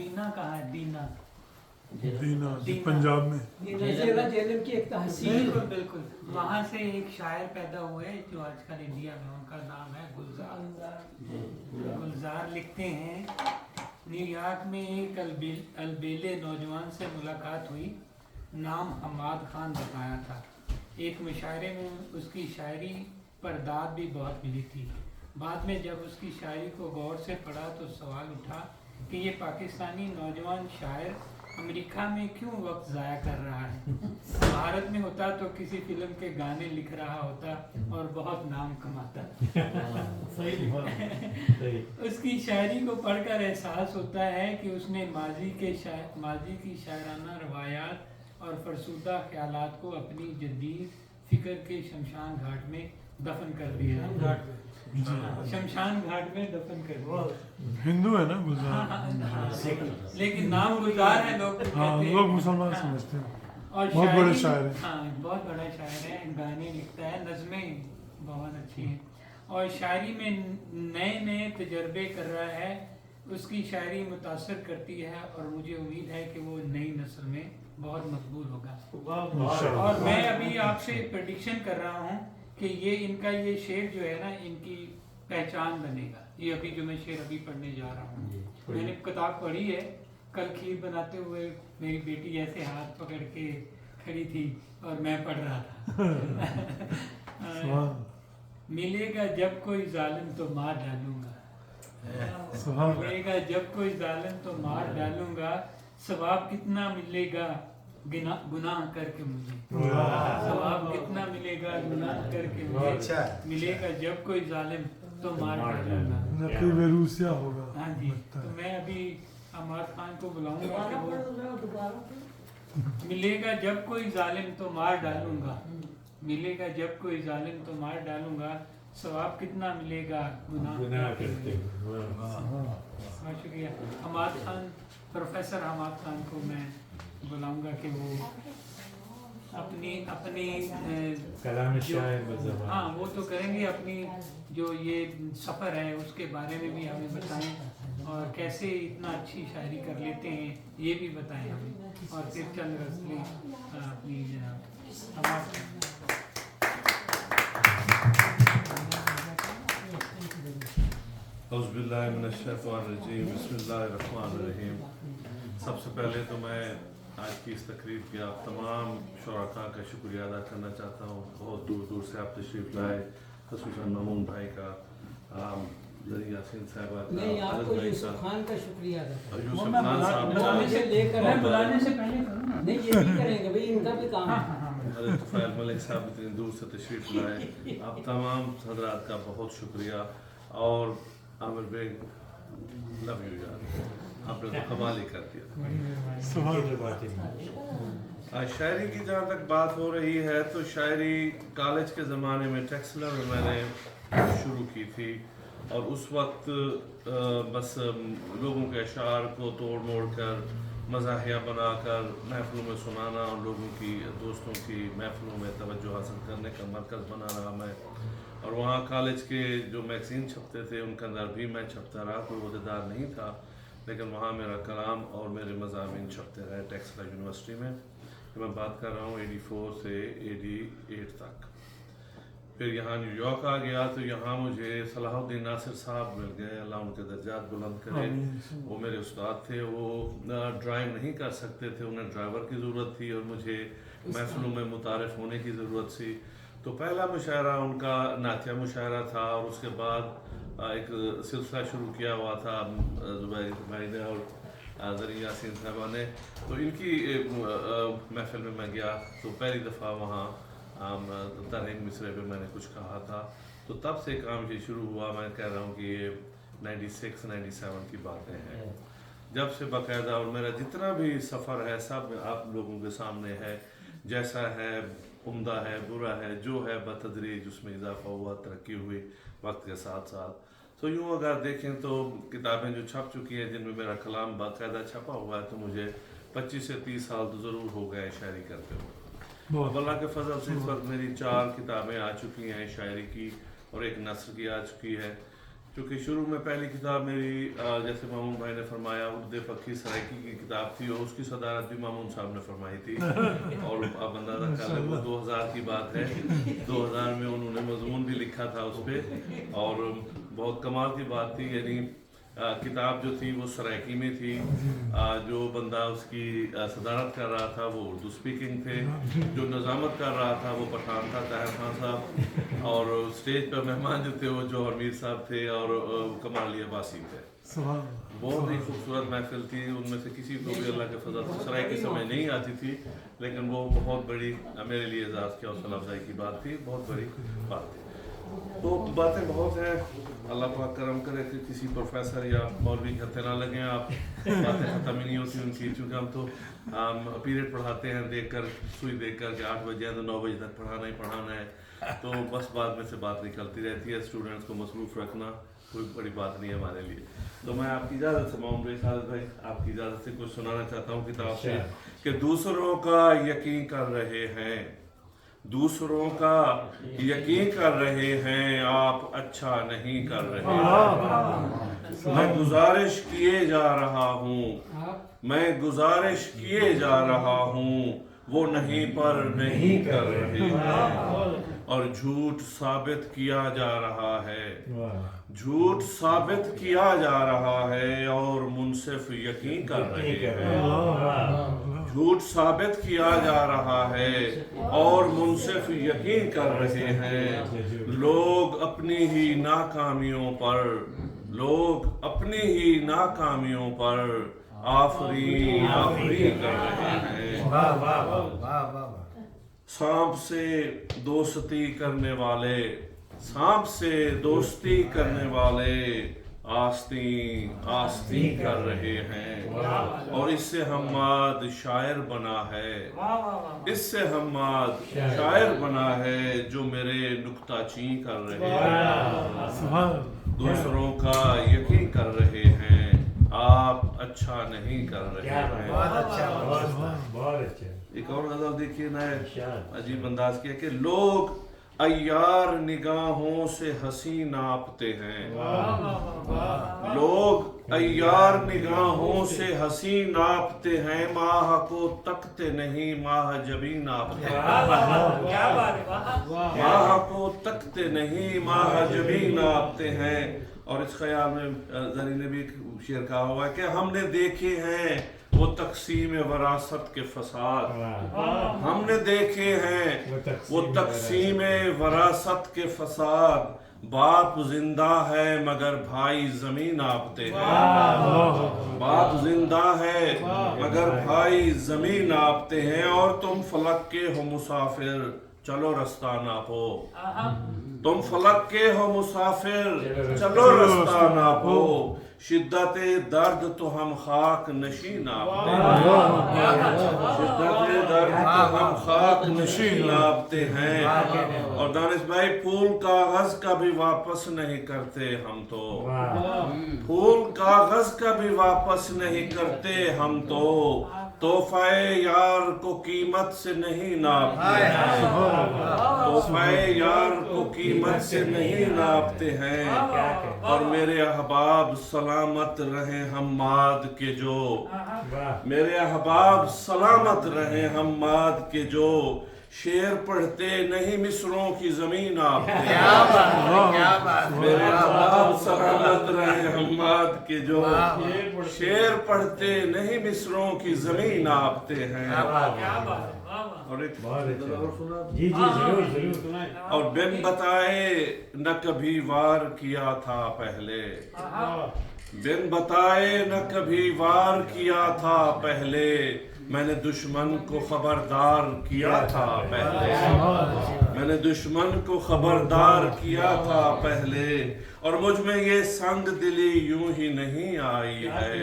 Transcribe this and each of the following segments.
दीना कहाँ है? दीना दीना पंजाब में जेलम की एक तहसील। बिल्कुल बिल्कुल, वहाँ से एक शायर पैदा हुए जो आजकल इंडिया में, उनका नाम है गुलजार। गुलजार लिखते हैं, न्यूयॉर्क में एक अलबेले नौजवान से मुलाकात हुई, नाम हमाद खान बताया था। एक मुशायरे में उसकी शायरी पर दाद भी बहुत मिली थी। बाद में जब उसकी शायरी को गौर से पढ़ा तो सवाल उठा कि ये पाकिस्तानी नौजवान शायर अमेरिका में क्यों वक्त ज़ाया कर रहा है। भारत में होता तो किसी फिल्म के गाने लिख रहा होता और बहुत नाम कमाता। उसकी शायरी को पढ़कर एहसास होता है कि उसने माजी की शायराना रवायात और फरसुदा ख्यालात को अपनी जदीद फिक्र के शमशान घाट में दफन कर दिया। शमशान घाट में दफन कर दिया। हिंदू है ना गुलजार? लेकिन नाम गुलजार है, लोग लोग मुसलमान समझते हैं। और बहुत बड़े शायर है। हाँ, बहुत बड़ा शायर है, गाने लिखता है, नज़में बहुत अच्छी हैं और शायरी में नए नए तजर्बे कर रहा है। उसकी शायरी मुतासर करती है और मुझे उम्मीद है कि वो नई नस्ल में बहुत मकबूल होगा। और मैं अभी आपसे प्रेडिक्शन कर रहा हूँ कि ये इनका ये शेर जो है ना, इनकी पहचान बनेगा। ये अभी जो मैं शेर अभी पढ़ने जा रहा हूँ, मैंने किताब पढ़ी है। कल खीर बनाते हुए मेरी बेटी ऐसे हाथ पकड़ के खड़ी थी और मैं पढ़ रहा था। मिलेगा जब कोई जालिम तो मार डालूंगा, मिलेगा जब कोई जालिम तो मार डालूंगा, सवाब कितना मिलेगा गुनाह करके मुझे, सवाब कितना मिलेगा गुनाह करके मुझे, मिलेगा जब कोई जालिम तो मार डालूंगा। नकीब रूसिया होगा। हाँ जी, तो मैं अभी हमाद खान को बुलाऊंगा कि वो मिलेगा जब कोई जालिम तो मार डालूंगा, मिलेगा जब कोई जालिम तो मार डालूंगा, सवाब कितना मिलेगा गुनाह करके। बहुत शुक्रिया। हमाद खान, प्रोफेसर हमाद खान को मैं बुलाऊंगा कि वो अपनी हाँ वो तो करेंगे, अपनी जो ये सफ़र है उसके बारे में भी हमें बताएं और कैसे इतना अच्छी शायरी कर लेते हैं ये भी बताएं हमें, और फिर चंद गज़लें अपनी औज़ुबिल्लाहिमिनश्शैतानिर्रजीम, बिस्मिल्लाहिर्रहमानिर्रहीम। सबसे पहले तो मैं आज की इस तकरीब के आप तमाम शुराका का शुक्रिया अदा करना चाहता हूँ। बहुत दूर दूर से आप तशरीफ़ लाए, ख़ुसूसन मामून भाई का, यासीन साहबा का, नहीं, आपको यूसुफ खान का शुक्रिया अदा करना। यूसुफ खान साहब बुलाने से लेकर मैं बुलाने से पहले करूँ ना? नहीं, ये भी करेंगे भाई, इनका भी काम है। हज़रत तुफ़ैल मलिक साहब इतनी दूर से तशरीफ़ लाए, आप तमाम हज़रात का बहुत शुक्रिया। और आमिर बेग, लव यू यार, आपने तो कमाल ही कर दिया। शायरी की जहाँ तक बात हो रही है तो शायरी कॉलेज के ज़माने में टेक्सला में मैंने शुरू की थी और उस वक्त बस लोगों के अशार को तोड़ मोड़ कर मज़ाहिया बनाकर महफ़िलों में सुनाना और लोगों की दोस्तों की महफ़िलों में तवज्जो हासिल करने का मरकज़ बना रहा मैं। और वहाँ कॉलेज के जो मैगज़ीन छपते थे उनके अंदर भी मैं छपता रहा, कोई ओहदेदार नहीं था, लेकिन वहाँ मेरा कलाम और मेरे मज़ामीन छपते रहे टेक्सला यूनिवर्सिटी में। मैं बात कर रहा हूँ 84 से 88 तक। फिर यहाँ न्यूयॉर्क आ गया तो यहाँ मुझे सलाहुद्दीन नासिर साहब मिल गए, अल्लाह उनके दर्जात बुलंद करे। वो मेरे उस्ताद थे, वो ड्राइव नहीं कर सकते थे, उन्हें ड्राइवर की ज़रूरत थी और मुझे महफ़िलों में मुतारिफ़ होने की ज़रूरत थी। तो पहला मुशायरा उनका नातिया मुशायरा था और उसके बाद एक सिलसिला शुरू किया हुआ था ज़ुबैर भाई ने और ज़री यासीन साहबा ने। तो इनकी महफ़िल में मैं गया तो पहली दफ़ा वहाँ तरह मिसरे पे मैंने कुछ कहा था, तो तब से काम ये शुरू हुआ। मैं कह रहा हूँ कि ये 96-97 की बातें हैं, जब से बाकायदा। और मेरा जितना भी सफ़र है सब आप लोगों के सामने है, जैसा है, उम्दा है, बुरा है, जो है बतदरीज उसमें इजाफा हुआ, तरक्की हुई वक्त के साथ साथ। तो यूँ अगर देखें तो किताबें जो छप चुकी हैं जिनमें मेरा कलाम बाकायदा छपा हुआ है, तो मुझे 25 से 30 साल तो ज़रूर हो गए शायरी करते हुए। अल्लाह के फजल से इस वक्त मेरी 4 किताबें आ चुकी हैं शायरी की और एक नस्र की आ चुकी है। چونکہ شروع میں پہلی کتاب میری جیسے مامون بھائی نے فرمایا اردے پکی سرائکی کی کتاب تھی، اور اس کی صدارت بھی مامون صاحب نے فرمائی تھی، اور اب اندازہ کر لیں وہ 2000 کی بات ہے، 2000 میں انہوں نے مضمون بھی لکھا تھا اس پہ، اور بہت کمال کی بات تھی، یعنی کتاب جو تھی وہ سرائکی میں تھی، جو بندہ اس کی صدارت کر رہا تھا وہ اردو سپیکنگ تھے، جو نظامت کر رہا تھا وہ پٹھان تھا طاہر خان صاحب، اور اسٹیج پر مہمان جو تھے وہ جوہر میر صاحب تھے، اور کمال علی عباسی تھے۔ بہت ہی خوبصورت محفل تھی، ان میں سے کسی کو بھی اللہ کے فضل سے سرائکی سمجھ نہیں آتی تھی، لیکن وہ بہت بڑی میرے لیے اعزاز کی حوصلہ افزائی کی بات تھی، بہت بڑی بات تھی۔ تو باتیں بہت ہیں، اللہ پاک کرم کرے کہ کسی پروفیسر یا مولوی کے ہتھے نہ لگیں، آپ باتیں ختم ہی نہیں ہوتی ان کی، چونکہ ہم تو پیریڈ پڑھاتے ہیں دیکھ کر، سوئی دیکھ کر کہ 8 بجے تو 9 بجے تک پڑھانا ہی پڑھانا ہے، تو بس بعد میں سے بات نکلتی رہتی ہے، اسٹوڈنٹس کو مصروف رکھنا کوئی بڑی بات نہیں ہے ہمارے لیے۔ تو میں آپ کی اجازت سے محمد بھائی سعادت بھائی آپ کی اجازت سے کچھ سنانا چاہتا ہوں کتاب سے، کہ دوسروں کا یقین کر رہے ہیں، دوسروں کا یقین کر رہے ہیں، آپ اچھا نہیں کر رہے ہیں، میں گزارش کیے جا رہا ہوں، میں گزارش کیے جا رہا ہوں، وہ نہیں پر نہیں کر رہے ہیں، اور جھوٹ ثابت کیا جا رہا ہے، جھوٹ ثابت کیا جا رہا ہے، اور منصف یقین کر رہے ہیں، جھوٹ ثابت کیا جا رہا ہے اور منصف یقین کر رہے ہیں، لوگ اپنی ہی ناکامیوں پر، لوگ اپنی ہی ناکامیوں پر آفرین آفرین کر رہے ہیں، سانپ سے دوستی کرنے والے، سانپ سے دوستی کرنے والے آستین آستین کر رہے ہیں، اور اس سے حماد شاعر بنا ہے، اس سے حماد شاعر بنا ہے، جو میرے نکتہ چین کر رہے ہیں، دوسروں کا یقین کر رہے ہیں، آپ اچھا نہیں کر رہے ہیں۔ ایک اور غزل دیکھیے نئے عجیب انداز کیا کہ لوگ عیار نگاہوں سے ہنسی ناپتے ہیں، لوگ عیار نگاہوں سے ہنسی ناپتے ہیں، ماہ کو تکتے نہیں ماہ جبیں ناپتے ہیں، ماہ کو تکتے نہیں ماہ جبیں ناپتے ہیں۔ اور اس خیال میں زری نے بھی ایک شعر کہا ہوا ہے کہ ہم نے دیکھے ہیں وہ تقسیم وراثت کے فساد، ہم نے دیکھے ہیں وہ تقسیم وراثت کے فساد، باپ زندہ ہے مگر بھائی زمین ناپتے ہیں، باپ زندہ ہے مگر بھائی زمین ناپتے ہیں، اور تم فلک کے ہو مسافر چلو رستہ ناپو، تم فلک کے ہو مسافر چلو رستہ ناپو، شدت درد تو ہم خاک نشین ناپتے ہیں، شدت درد تو ہم خاک نشین ناپتے ہیں، اور دانش بھائی پھول کاغذ کا بھی واپس نہیں کرتے ہم تو، پھول کاغذ کا بھی واپس نہیں کرتے ہم تو، تحفہ یار کو قیمت سے نہیں ناپتے ہیں، تحفہ یار کو قیمت سے نہیں ناپتے ہیں، اور میرے احباب سلامت رہیں حماد کے جو، میرے احباب سلامت رہیں حماد کے جو، شعر پڑھتے نہیں مصروں کی زمین ناپتے ہیں، میرے احباب سلامت رہیں حماد کے جو، شعر پڑھتے نہیں مصروں کی زمین ناپتے ہیں۔ اور ایک اور بن بتائے نہ کبھی وار کیا تھا پہلے، بن بتائے نہ کبھی وار کیا تھا پہلے، میں نے دشمن کو خبردار کیا تھا پہلے، میں نے دشمن کو خبردار کیا تھا پہلے، اور مجھ میں یہ سنگ دلی یوں ہی نہیں آئی ہے،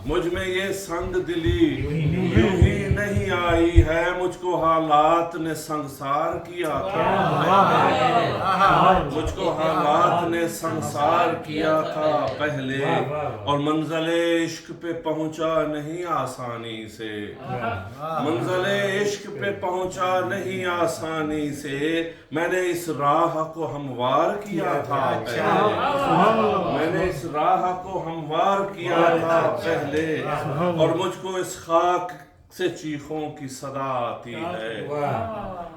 مجھ میں یہ سنگ دلی یوں ہی نہیں آئی ہے، مجھ کو حالات نے سنگسار کیا تھا پہلے، مجھ کو حالات نے سنگسار کیا تھا پہلے، اور منزل عشق پہ پہنچا نہیں آسانی سے، منزل عشق پہ پہنچا نہیں آسانی سے، میں نے اس راہ کو ہموار کیا تھا میں نے اس راہ کو ہموار کیا تھا پہلے اور مجھ کو اس خاک سے چیخوں کی صدا آتی ہے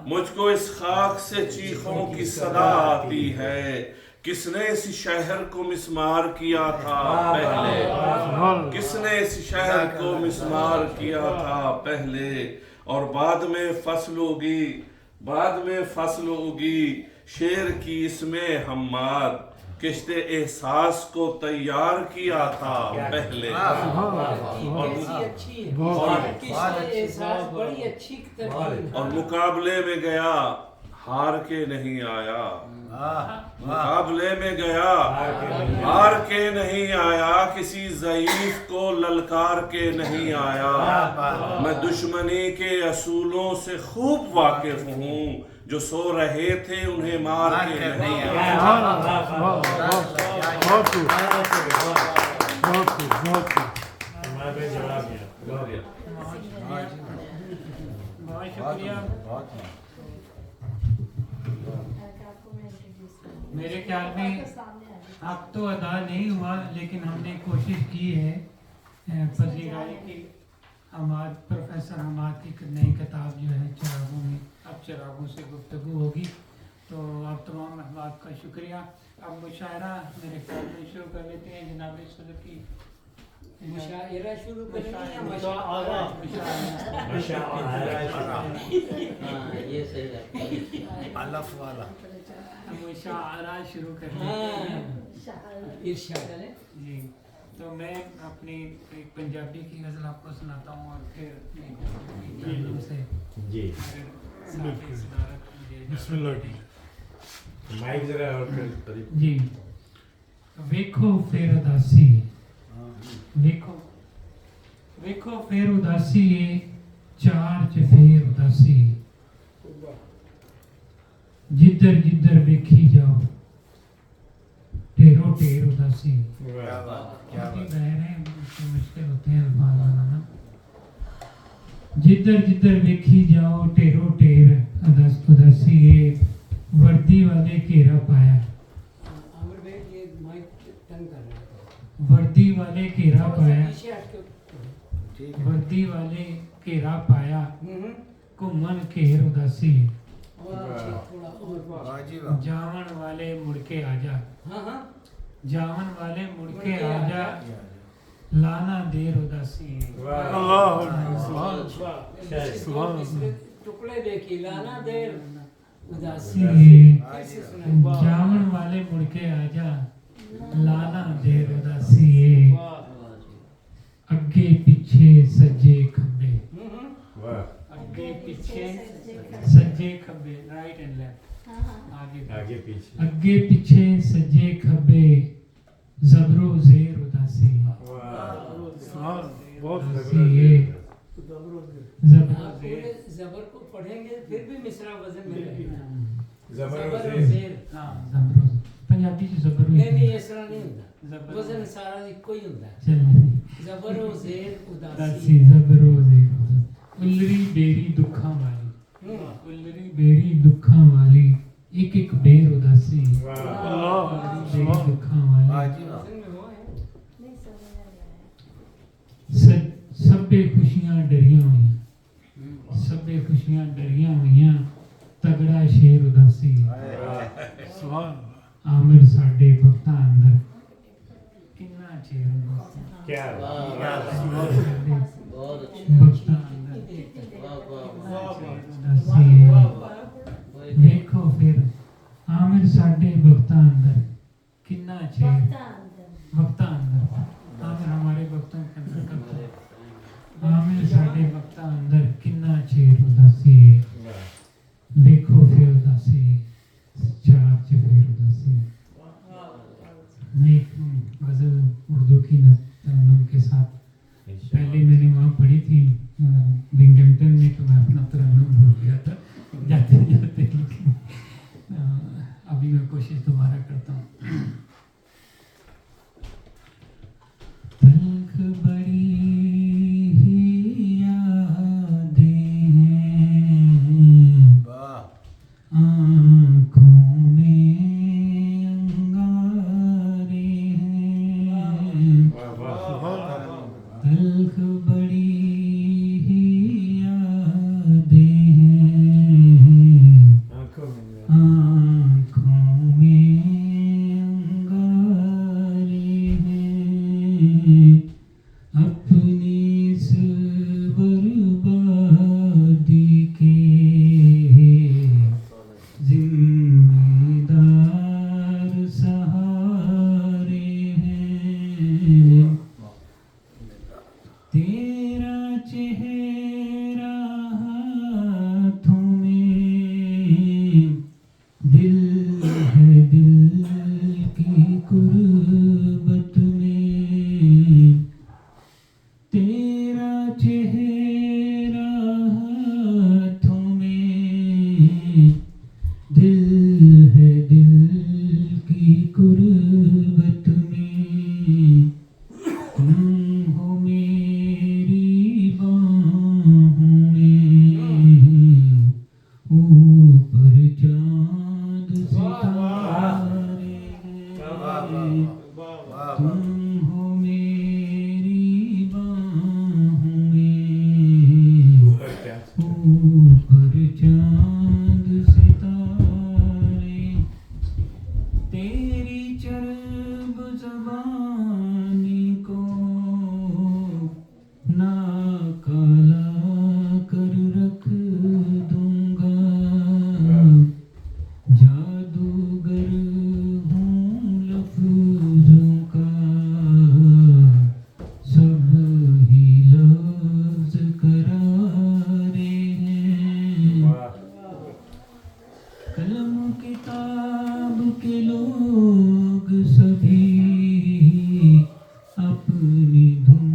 مجھ کو اس خاک سے چیخوں کی صدا آتی ہے کس نے اس شہر کو مسمار کیا تھا پہلے کس نے اس شہر کو مسمار کیا تھا پہلے اور بعد میں فصل ہوگی شیر کی اس میں حماد کشتے احساس کو تیار کیا تھا پہلے اور مقابلے میں گیا ہار کے نہیں آیا مقابلے میں گیا ہار کے نہیں آیا کسی ضعیف کو للکار کے نہیں آیا میں دشمنی کے اصولوں سے خوب واقف ہوں جو سو رہے تھے انہیں مار کے نہیں آیا بہت شکریہ میرے خیال میں اب تو ادا نہیں ہوا لیکن ہم نے کوشش کی ہے پذیرائی کی پروفیسر حماد کی نئی کتاب جو ہے چراغوں میں اب چراغوں سے گفتگو ہوگی تو آپ تمام احباب کا شکریہ اب مشاعرہ میرے خیال میں شروع کر لیتے ہیں جناب صدر کی مشاعرہ شروع کریں یا یہ صحیح ہے الف والا مشاعرہ شروع کر لیتے ہیں ارشاد جی تو میں اپنی ایک پنجابی کی غزل آپ کو سناتا ہوں اور پھر سے جی بسم اللہ مائک ذرا اور جی ویکھو پھر اداسی ویکھو پھر اداسی چار چ پھر اداسی جدھر جدھر ویکھی جاؤ ٹیرو ٹیر اداسی بہر ہیں مشکل ہوتے ہیں الفاظ بنانا جدھر جدھر ویکھی جاؤ ٹیرو ٹیر اداسی وردی والے گھیرا پایا وردی والے گھیرا پایا وردی والے گھیرا پایا گھومن گھیر اداسی جاون والے مڑ کے آجا جاون والے مڑ کے آجا لانا دیر اداسی ٹکڑے دیکھی لانا دیر جاون والے مڑ کے آجا لانا دیر اداسی اگے پیچھے سجے کھبے اگے پیچھے سجے کھبے رائٹ اینڈ لیفٹ اگے پیچھے سجے کھبے زبرو زیر اداسی زبر کو پڑھیں گے پھر بھی مصرع وزن میں رہے گا زبر پنجابی زبر نہیں اس طرح نہیں ہوتا وزن سارا ایک ہی ہوتا ہے زبر و زیر اداسی زبر و زیر الری بیری دکھاں والی الری بیری دکھاں والی ایک ایک بیر اداسی بیری دکھاں والی سبے خوشیاں ڈریاں ہوئیاں سبے خوشیاں ڈریاں ہوئیاں تگڑا شیر اداسی عامر ساڈے بختاں اندر کنا چیر کیا بختاں اندر دیکھو پھر عامر ساڈے بختاں اندر کنا چیر بختاں اندر عامر ہمارے بختوں کے اندر کب تک عامر ساڈے بختاں اندر کنا چیر اداسی ہے دیکھو پھر اداسی چار چفیر اداسی ایک غزل اردو کی ترنم کے ساتھ پہلے میں نے وہاں پڑھی تھی بنگھمپٹن میں تو میں اپنا ترنم بھول گیا تھا جاتے جاتے لیکن ابھی میں کوشش دوبارہ کرتا ہوں تلخ بڑی ہی یادیں ہیں बड़ी ही यादें हैं आंखों में आँखों में अंगारे हैं अपनी इस बर्बादी के जिम्मेदार सहारे हैं तेरा चेहरा हाथों में दिल है दिल की कुर्बत में तेरा चेहरा हाथों में दिल है दिल की कुर्बत में तुम हो मेरी बाहों में ऊपर चाँद सितारे हैं तुम हो मेरी बाहों में ऊपर क्या ऊपर चाँद सितारे तेरी चरब ज़बानी को ना काला कर रख दूंगा जादूगर हूँ लफ्ज़ों का सब ही लफ्ज़ करारे हैं कलम किताब के लोग सभी अपनी धुन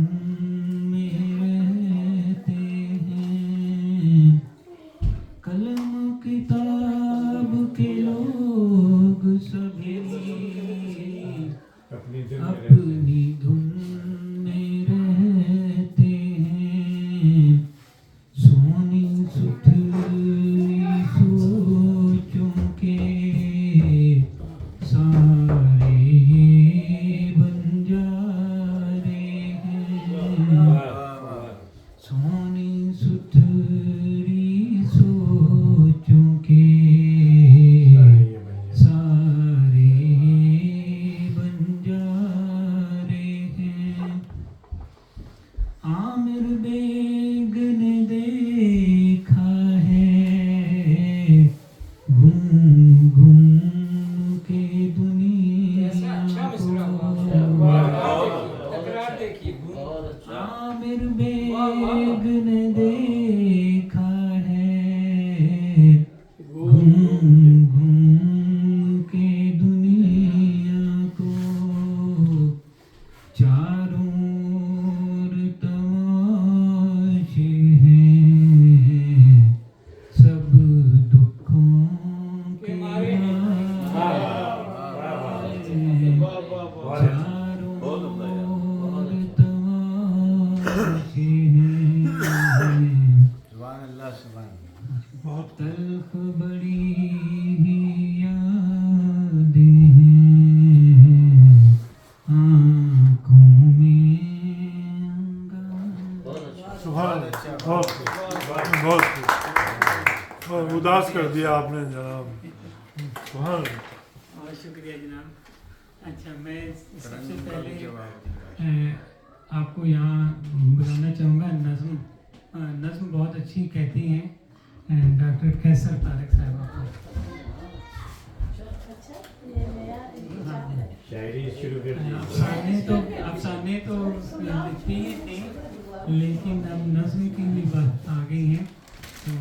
में रहते हैं कलम किताब के लोग सभी अपनी दिल में रहते हैं। अपनी धुन में रहते हैं सोनी सुथरी सोचों के सारे बंजारे हैं सोनी सुथरी सोचों के सारे बंजारे हैं आमिर बेग ने देखा है घूम घूम के दुनिया को आमिर बेग ने देखा है घूम घूम के दुनिया को चारों ओर तमाशे हैं सब दुखों के मारे चारों ओर तमाशे हैं बहुत तल्ख बड़ी ही यादें हैं आँखों में सुभान बहुत बहुत उदास कर दिया आपने जनाब सुभान बहुत शुक्रिया जनाब। अच्छा मैं सबसे पहले आपको यहाँ बुलाना चाहूँगा नज़्म नज़्म बहुत अच्छी कहती हैं डॉक्टर कैसर तारक साहब को शायरी शुरू कर दी अफसाने तो लिखती ही थी लेकिन अब नज़्म की भी बात आ गई है तो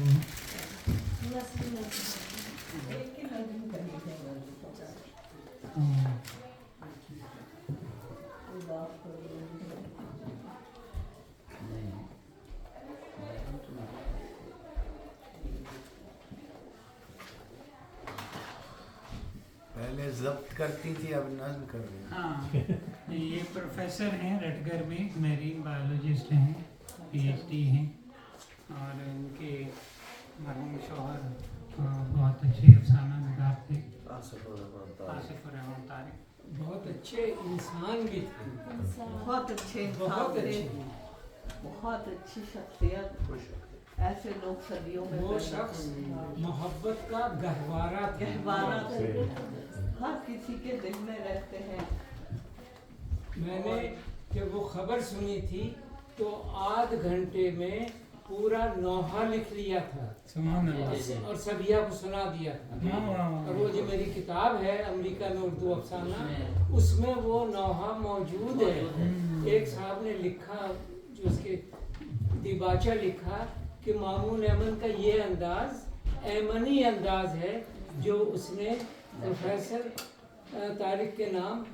पहले जब्त करती थी अब नज्म कर रही है। हाँ ये प्रोफेसर हैं रटगर में मेरीन बायोलॉजिस्ट हैं पीएचडी हैं और उनके मरहूम शौहर बहुत अच्छे अफसाना निगार थे आसिफ रहमान तारिक बहुत अच्छे इंसान भी थे बहुत अच्छे बहुत थे। अच्छे बहुत अच्छी शख्सियत, ऐसे लोग सदियों में वो शख्स मोहब्बत का गहवारा था। गहवारा हर किसी के दिल में रहते हैं। मैंने जब वो खबर सुनी थी तो आध घंटे में पूरा नौहा लिख लिया था सुभान अल्लाह। और सबिया को सुना दिया था। और वो जो मेरी किताब है अमेरिका में उर्दू अफसाना, उसमें वो नौहा मौजूद है। एक साहब ने लिखा, जो उसके दिबाचा लिखा कि मामून अहमद का ये अंदाज ऐमनी अंदाज है जो उसने प्रोफेसर तारिक के नाम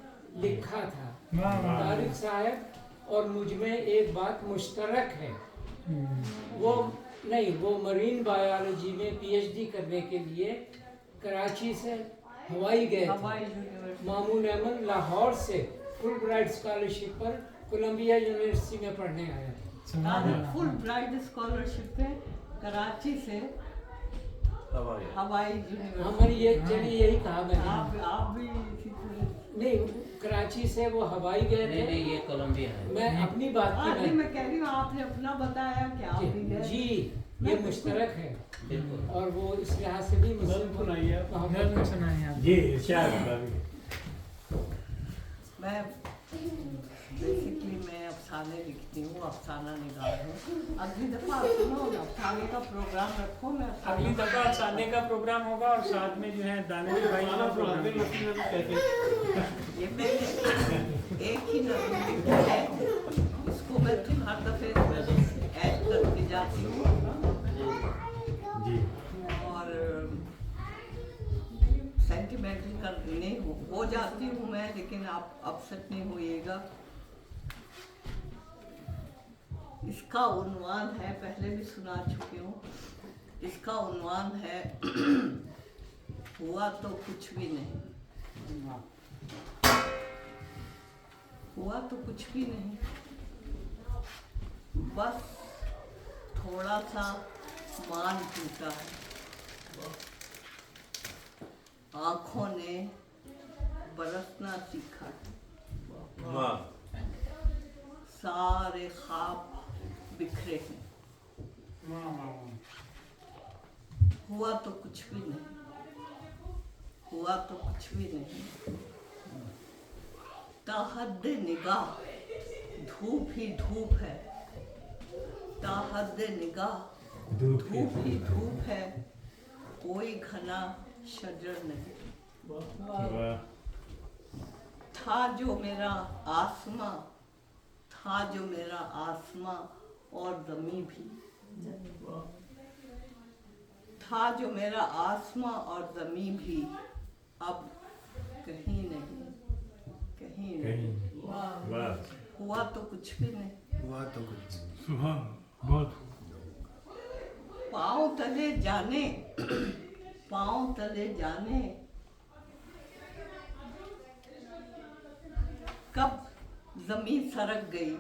लिखा था। तारिक साहब और मुझ में एक बात मुश्तरक है, वो मरीन बायोलॉजी में पीएचडी करने के लिए कराची से हवाई गए थे। मामून अहमद लाहौर से फुल ब्राइट स्कॉलरशिप पर कोलंबिया यूनिवर्सिटी में पढ़ने आया था। फुल ब्राइट स्कॉलरशिप पे कराची से हवाई यूनिवर्सिटी। हमारी ये चलिए यही कहा मैंने। आप भी इसी तरह। नहीं, कराची से वो हवाई गए थे। नहीं ये कोलंबिया है। मैं अपनी बात की मैं कह रही हूँ, आपने अपना बताया कि आप भी गए। जी ये मुश्तरक है और वो इस लिहाज से भी मुस्लिम सुनाइए आप। जी इरशाद भाभी। मैं बेसिकली मैं अफसाने लिखती हूँ, अफसाना निगार हूँ। अगली दफ़ा सुनो ना, अफसाने का प्रोग्राम रखो। मैं अगली दफा अफसाने का प्रोग्राम होगा और साथ में जो है दानिश भाई का प्रोग्राम। ये मैंने एक ही नज़म लिखी है, इसको मैं हर दफ़े ऐड करके जाती हूँ जी और सेंटिमेंटल करने हो जाती हूँ मैं, लेकिन आप अपसेट नहीं होइएगा। इसका उन्वान है, पहले भी सुना चुकी हूँ, इसका उन्वान है हुआ तो कुछ भी नहीं। हुआ तो कुछ भी नहीं, बस थोड़ा सा मान टूटा है। आँखों ने बरसना सीखा है, सारे ख्वाब बिखरे हैं। हुआ तो कुछ भी नहीं, हुआ तो कुछ भी नहीं। ताहद्दे निगाह धूप ही धूप है, ताहद्दे निगाह धूप ही धूप है, कोई घना शजर नहीं। था जो मेरा आसमां, था जो मेरा आसमां और ज़मीं भी, था जो मेरा आसमां और ज़मीं भी, अब कहीं नहीं, कहीं नहीं। हुआ तो कुछ भी नहीं। हुआ तो कुछ सुभान बहुत पाँव तले जाने, पाँव तले जाने, कब जमीन सरक गई।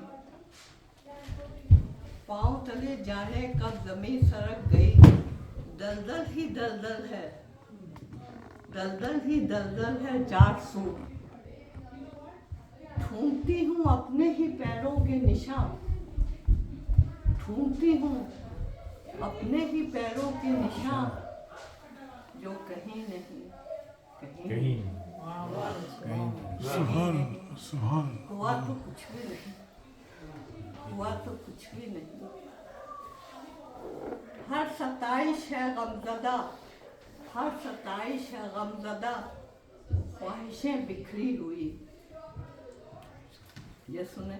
पाँव तले जाने कब जमीन सरक गई। दलदल ही दलदल है, दलदल ही दलदल है चार सू। ढूंढती हूँ अपने ही पैरों के निशान, ढूंढती हूँ अपने ही पैरों के निशान, जो कहीं नहीं, कहीं नहीं। सुभान सुभान। हुआ तो कुछ भी नहीं, हुआ तो कुछ भी नहीं। हर सताइश है गमज़दा, हर सताइश है गमज़दा, ख्वाहिशें बिखरी हुई। ये सुने,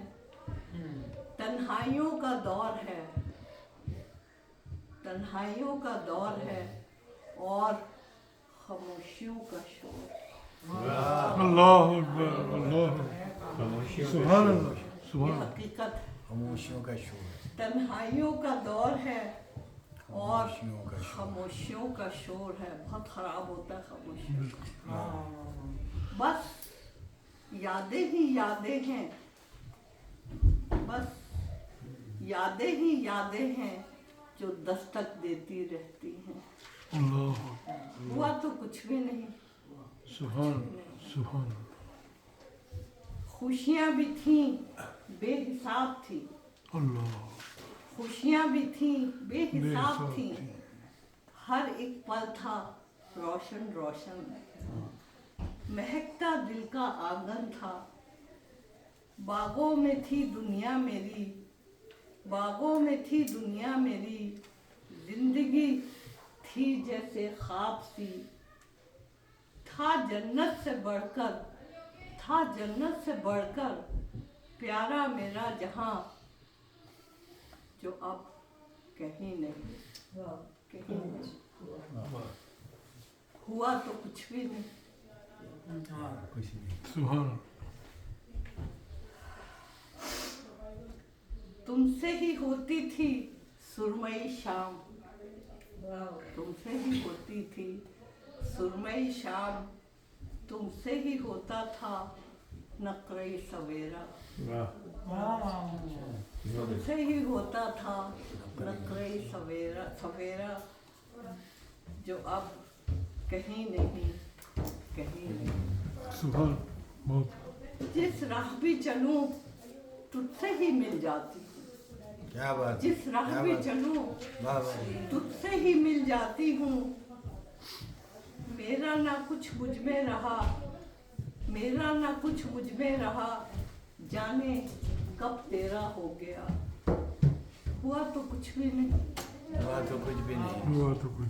तन्हाइयों का दौर है, तन्हाइयों का दौर है और खामोशियों का शोर। अल्लाह अकबर, अल्लाह सुभान अल्लाह ये सुभान। हकीकत है। खामोशियों का शोर, तन्हाइयों का दौर है और खामोशियों का शोर। खामोशियों का शोर है। बहुत खराब होता है खामोशी। बस यादें ही यादें हैं, बस यादें ही यादें हैं जो दस्तक देती रहती हैं। अल्लाह हुआ तो कुछ भी नहीं। सुभान सुभान। खुशियाँ भी थीं, बेहिसाब थी, अल्लाह खुशियाँ भी थीं, बेहिसाब बेहिसाब थीं। थीं। हर एक पल था रोशन रोशन, महकता दिल का आंगन था। बागों में थी दुनिया मेरी, बागों में थी दुनिया मेरी, जिंदगी थी जैसे ख्वाब सी। था जन्नत से बढ़कर, था जन्नत से बढ़कर प्यारा मेरा जहां, जो अब कहीं नहीं, कहीं नहीं। हुआ तो कुछ भी नहीं। कुछ नहीं। सुभान तुमसे ही होती थी सुरमई शाम, तुमसे ही होती थी सुरमई शाम, तुमसे ही होता था नकरे सवेरा, तुमसे ही होता था नकरे सवेरा सवेरा, जो अब कहीं नहीं, कहीं नहीं। सुभान बहुत जिस राह भी चलूं तुझसे ही मिल जाती, क्या बात, जिस राह क्या भी बात। चलूं वाह वाह। तुझसे ही मिल जाती हूँ। मेरा ना कुछ मुझ में रहा, मेरा ना कुछ मुझ में रहा, जाने कब तेरा हो गया। हुआ तो कुछ भी नहीं, हुआ तो कुछ भी नहीं। हुआ तो कुछ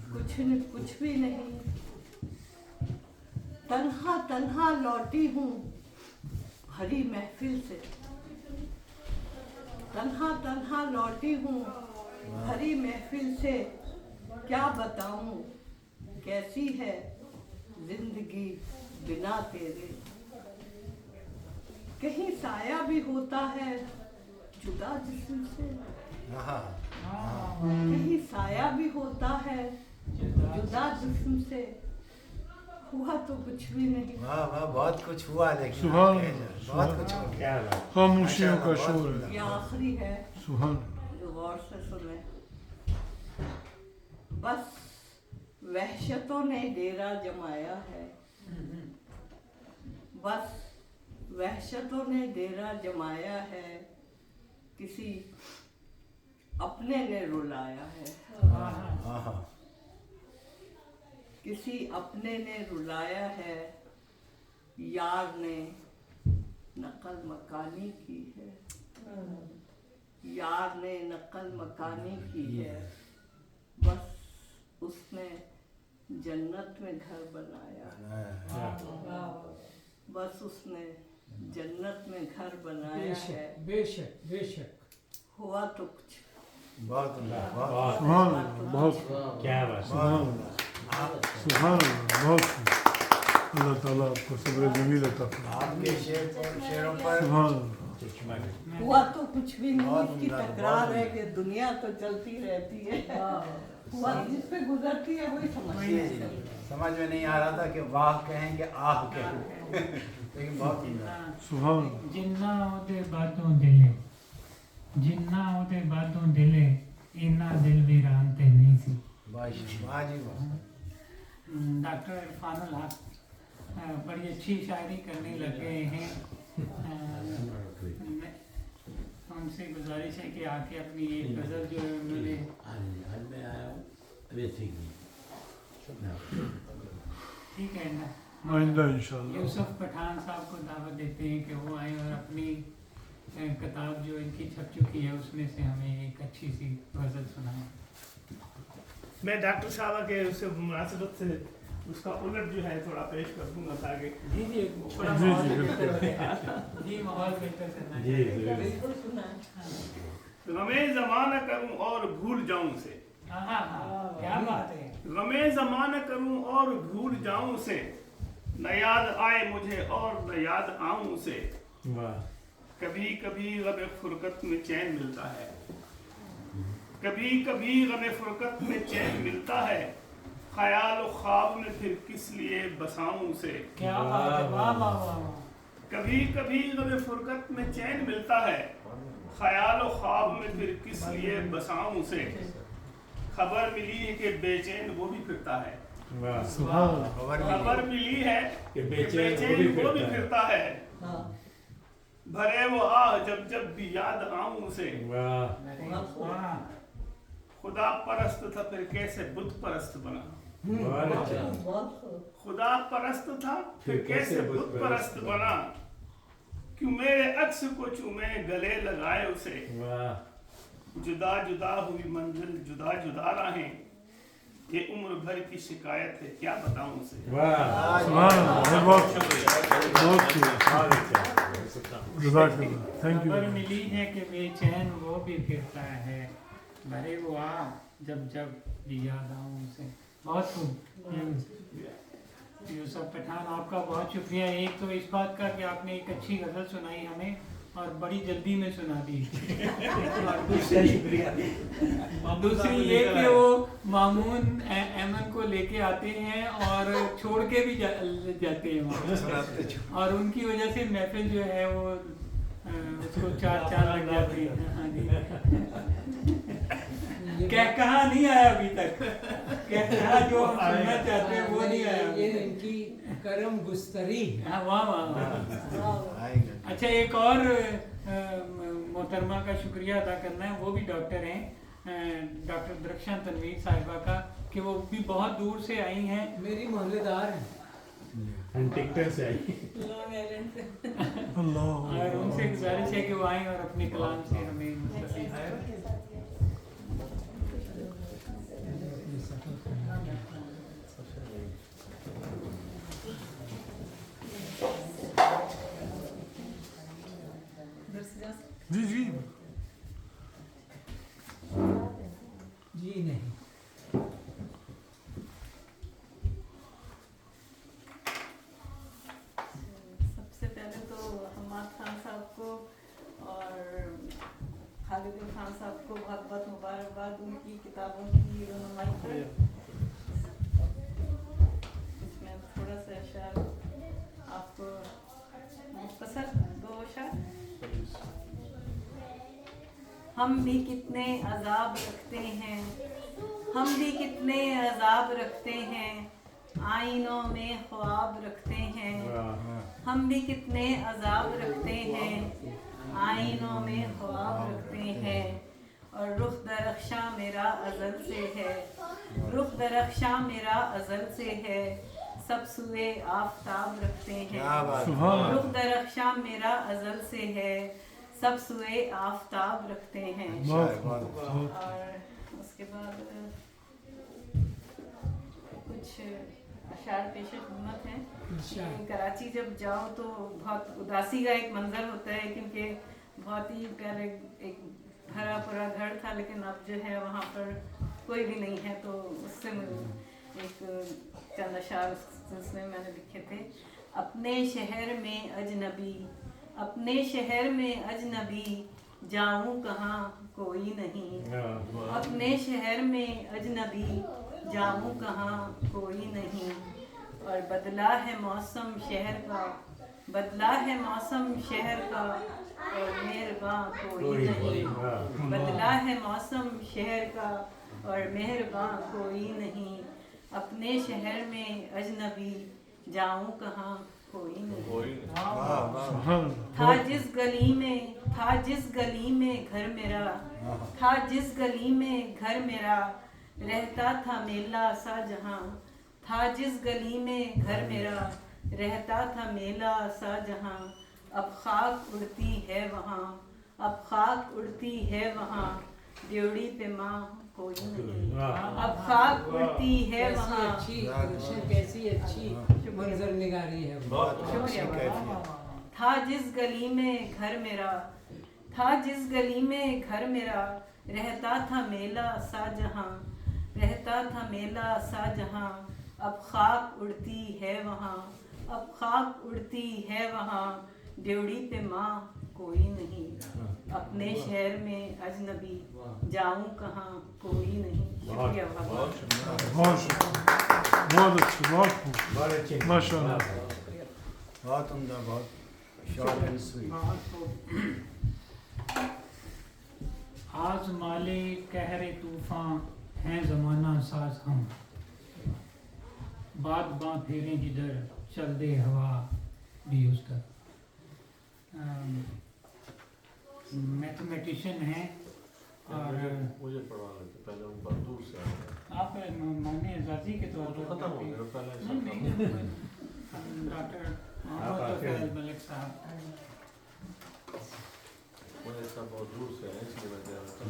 कुछ भी नहीं। तन्हा तन्हा लौटी हूँ भरी महफिल से, तन्हा तन्हा लौटी हूँ भरी महफिल से। क्या बताऊँ कैसी है जिंदगी बिना तेरे। कहीं साया भी होता है जुदा जिस्म से, हाँ कहीं साया भी होता है जुदा जिस्म से। हुआ तो कुछ भी नहीं। वाह वाह, बहुत कुछ हुआ लेकिन सुभान बहुत कुछ हो गया। क्या बात। खामोशियों का बहुत शोर सुंदर। है। ये आखिरी है, सुभान जो गौर से सुने। बस वहशतों ने डेरा जमाया है, बस वहशतों ने डेरा जमाया है, किसी अपने ने रुलाया है, हाँ हाँ। किसी अपने ने रुलाया है। यार ने नकल मकानी की है, यार ने नकल मकानी की है। बस उसने जन्नत में घर बनाया, बस उसने जन्नत में घर बनाया है। बेशक बेशक बेशक। हुआ तो कुछ, बहुत सुंदर, बहुत सुभान बहुत क्या बात। सुभान सुभान बहुत अल्लाह ताला आपको सब्र जमील अता फरमाए। आपके शेरों पर सुभान हुआ तो कुछ भी नहीं। बहुत इसकी सुंदर, तकरार बहुत है कि दुनिया तो चलती रहती है, हुआ जिस पे गुजरती है वही समझती है। समझ में नहीं आ रहा था कि वाह कहें कि आह कहें। लेकिन बहुत सुंदर। सुभान जिन्ना ओदे बातों दिले, जिन्ना ओदे बातों दिले, इन्ना दिल वीरान ते नहीं सी। वाह जी वाह। डॉक्टर इरफानुल हक बड़ी अच्छी शायरी करने लग गए हैं। उनसे गुजारिश है कि आके अपनी ये गज़ल जो है उन्होंने आज मैं आया हूँ ठीक है ना, आइंदा इंशाल्लाह। यूसुफ पठान साहब को दावत देते हैं कि वो आए और अपनी किताब जो इनकी छप चुकी है उसमें से हमें एक अच्छी सी गज़ल सुनाएं। मैं डॉक्टर साहब के उससे मुनासिबत से उसका उलट जो है थोड़ा पेश कर दूंगा ताकि जी जी थोड़ा जी, माहौल जी, बेहतर बिल्कुल। हो जाए। जी माहौल बेहतर करना जी, चाहिए। जी। बिल्कुल सुना। गमे ज़माना करूं और भूल जाऊं से, हाँ हाँ हाँ क्या बात है। गमे ज़माना करूं और भूल जाऊं से, न याद आए मुझे और न याद आऊं से। वाह। कभी कभी गमे फुरकत में चैन मिलता है, कभी कभी गमे फुरकत में चैन मिलता है। ख्याल और ख्वाब में फिर किस लिए बसाऊं से। क्या बात है, वाह वाह वाह वाह। कभी कभी गमे फुरकत में चैन मिलता है, ख्याल और ख्वाब में फिर किस लिए बसाऊं से। खबर मिली है कि बेचैन वो भी फिरता है, वाह। सुभान खबर मिली है कि कि बेचैन बेचैन वो भी फिरता है। हाँ, भरे वो आह जब जब भी याद आऊं उसे। वाह। वाह खुदा परस्त था फिर कैसे बुत परस्त बना। बहुत अच्छा बहुत खूब। खुदा परस्त था फिर कैसे बुत परस्त बना। क्यों मेरे अक्स को चूमे गले लगाए उसे। वाह जुदा जुदा हुई मंजिल जुदा जुदा राहें, ये उम्र भर की शिकायत है क्या बताऊं उसे। वाह सुभान अल्लाह, बहुत बहुत बहुत अच्छा जज़ाकल्लाह, थैंक खबर यू। मिली है कि बेचैन वो भी फिरता है, भरे वो आ जब जब भी याद आऊं उसे। बहुत खूब। यूसुफ पठान, आपका बहुत शुक्रिया। एक तो इस बात का कि आपने एक अच्छी गज़ल सुनाई हमें और बड़ी जल्दी में सुना दी। और दूसरी ये कि वो मामून ऐमन को लेके आते हैं और छोड़ के भी जाते हैं वहाँ, और उनकी वजह से महफिल जो है वो उसको चार चार लग जाते हैं। हाँ जी। क्या कहा नहीं आया अभी तक, क्या कहा जो हम सुनना चाहते हैं वो नहीं आया। ये इनकी करम गुस्तरी है। हाँ, वाह वाह वाह। आएगा। अच्छा, एक और मोहतरमा का शुक्रिया अदा करना है, वो भी डॉक्टर हैं, डॉक्टर दरख्शां तनवीर साहिबा का, कि वो भी बहुत दूर से आई हैं। मेरी मोहल्लेदार है। हम टिकटर से आई लॉन्ग आइलैंड से। अल्लाह और उनसे गुजारिश है कि वो आएँ और अपने कलाम से हमें मुस्तफ़ीद करें। जी जी जी नहीं, सबसे पहले तो हमाद खान साहब को और खालिद खान साहब को बहुत बहुत मुबारकबाद उनकी किताबों की रनुमाई पर। इसमें थोड़ा सा अशार आपको मुख्तसर दो अशार। हम भी कितने अजाब रखते हैं, हम भी कितने अजाब रखते हैं, आईनों में ख्वाब रखते हैं। हम भी कितने अजाब रखते हैं, आईनों में ख्वाब रखते हैं। और रुख दरख्शां मेरा अज़ल से है, रुख दरख्शां मेरा अज़ल से है, सब सुए आफताब रखते क्या हैं। बात। सुभान रुख दरख्शां मेरा अज़ल से है, सब सुए आफताब रखते हैं। बहुत और उसके बाद कुछ अशार पेश खिदमत हैं। कि कराची जब जाओ तो बहुत उदासी का एक मंजर होता है, क्योंकि बहुत ही पहले एक भरा पूरा घर था, लेकिन अब जो है वहाँ पर कोई भी नहीं है। तो उससे मुझे एक चंद अशार उस सिलसिले में मैंने लिखे थे। अपने शहर में अजनबी, अपने शहर में अजनबी, जाऊं कहाँ कोई नहीं। अपने शहर में अजनबी, जाऊं कहाँ कोई नहीं। और बदला है मौसम शहर का, बदला है मौसम शहर का, और मेहरबां कोई नहीं। बदला है मौसम शहर का और मेहरबां कोई नहीं। अपने शहर में अजनबी, जाऊं कहाँ कोई नहीं। सुभान था जिस गली में, था जिस गली में घर मेरा, था जिस गली में घर मेरा, रहता था मेला सा जहां। था जिस गली में घर मेरा, रहता था मेला सा जहां। अब खाक उड़ती है वहाँ, अब खाक उड़ती है वहाँ, ड्योड़ी पे माँ कोई नहीं। अब खाक उड़ती है कैसी वहाँ। अच्छी गुलशन, कैसी अच्छी मंजर निगारी है। शुक्रिया। था जिस गली में घर मेरा, था जिस गली में घर मेरा, रहता था मेला सा जहां, रहता था मेला सा जहां। अब खाक उड़ती है वहाँ, अब खाक उड़ती है वहाँ, ड्योड़ी पे माँ कोई नहीं। अपने शहर में अजनबी, जाऊं कहाँ कोई नहीं। शुक्रिया बहुत। बहुत बहुत अच्छे, बहुत अच्छे माशाल्लाह। बहुत उम्दा, बहुत शॉर्ट एंड स्वीट। आज माले कहरे तूफान हैं ज़माना साज हम, बात बाँ फेरें जिधर चल दे हवा भी उसका। मैथमेटिशियन हैं और मुझे पढ़वा लेते पहले उन बात दूर से आ रहे आप माननीय आज़ादी के तौर तो पर खत्म हो गया पहले नहीं नहीं डॉक्टर मोहम्मद मलिक साहब मुझे सब बहुत दूर से है इसलिए मैं कह रहा था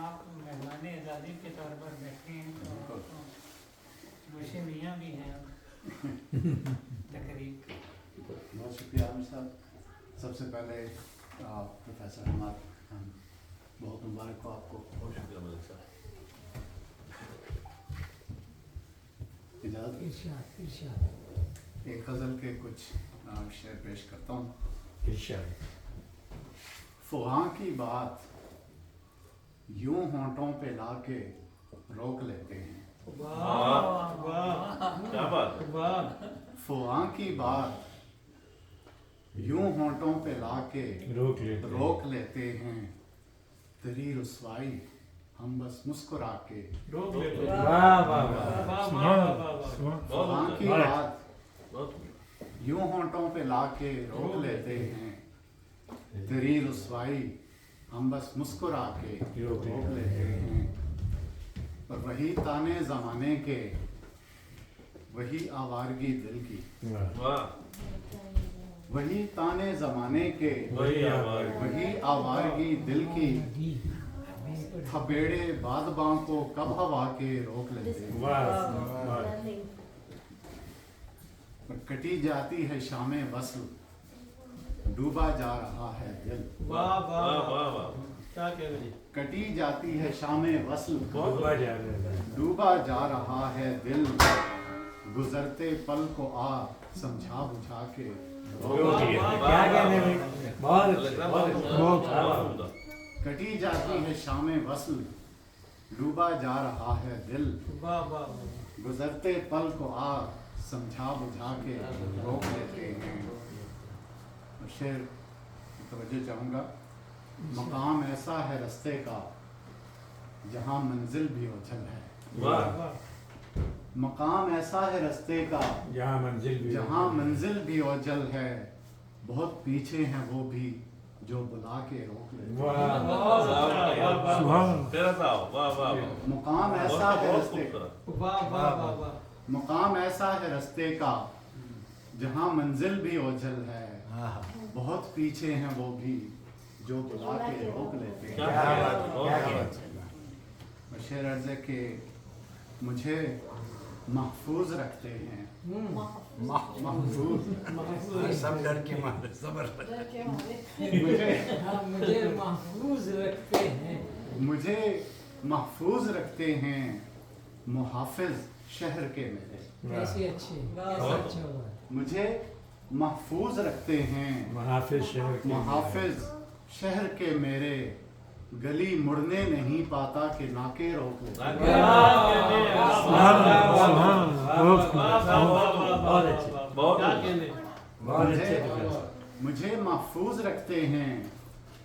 आप मेहमान आज़ादी के तौर पर बैठे हैं तो जोशी मियाँ भी हैं तकरीब बहुत शुक्रिया आमिर साहब। सबसे पहले प्रोफेसर हमार बहुत मुबारक हो आपको। बहुत शुक्रिया मलिक साहब। इजाज़त इरशाद इरशाद। एक गज़ल के कुछ शेर पेश करता हूँ। इरशाद। फुहा की बात यूं होंठों पे लाके रोक लेते हैं। क्या बात है? फुहा की बात यूं होंठों पे लाके रोक लेते हैं। तेरी रुसवाई हम बस मुस्कुरा के सुभान सुभान फुहा की बात बहुत यूं होंठों पे लाके रोक लेते हैं। तेरी रुसवाई हम बस मुस्कुरा के रोक लेते हैं। और वही ताने ज़माने के वही आवारगी दिल की। वाह वही ताने ज़माने के वही आवाज़ वही आवारगी दिल की। थपेड़े बादबां को कब हवा के रोक लेते हैं। और कटी जाती है शामे वस्ल डूबा जा रहा है दिल। वाह वाह वाह क्या कह रही है? कटी जाती है शामे वस्ल डूबा जा रहा है। डूबा जा रहा है दिल। गुजरते पल को आ समझा बुझा के क्या कहने में बहुत बहुत कटी जाती है शामे वस्ल डूबा जा रहा है दिल। गुजरते पल को आ समझा बुझा के रोक लेते हैं। और शेर तवज्जो चाहूँगा। मकाम ऐसा है रस्ते का जहाँ मंजिल भी ओझल है। वाह मकाम ऐसा है रस्ते का जहाँ मंजिल भी ओझल है। बहुत पीछे हैं वो भी जो बुला के रोक लेते हैं। सुभान तेरा था वाह वाह वाह मुकाम ऐसा है बहुत रस्ते खूबसूरत मुकाम ऐसा है रस्ते का जहाँ मंजिल भी ओझल है। बहुत पीछे हैं वो भी जो बुला के रोक लेते हैं। क्या बात है बहुत बात और शेर अर्ज़ है कि मुझे महफूज रखते हैं। महफूज सब डर के मारे मुझे महफूज रखते हैं। मुझे महफूज रखते हैं मुहाफिज शहर के मेरे। ऐसी अच्छी अच्छा हुआ। मुझे महफूज रखते हैं मुहाफिज शहर के मेरे। गली मुड़ने नहीं पाता कि नाके रोक लेते हैं। सुभान बहुत अच्छे बहुत मुझे महफूज रखते हैं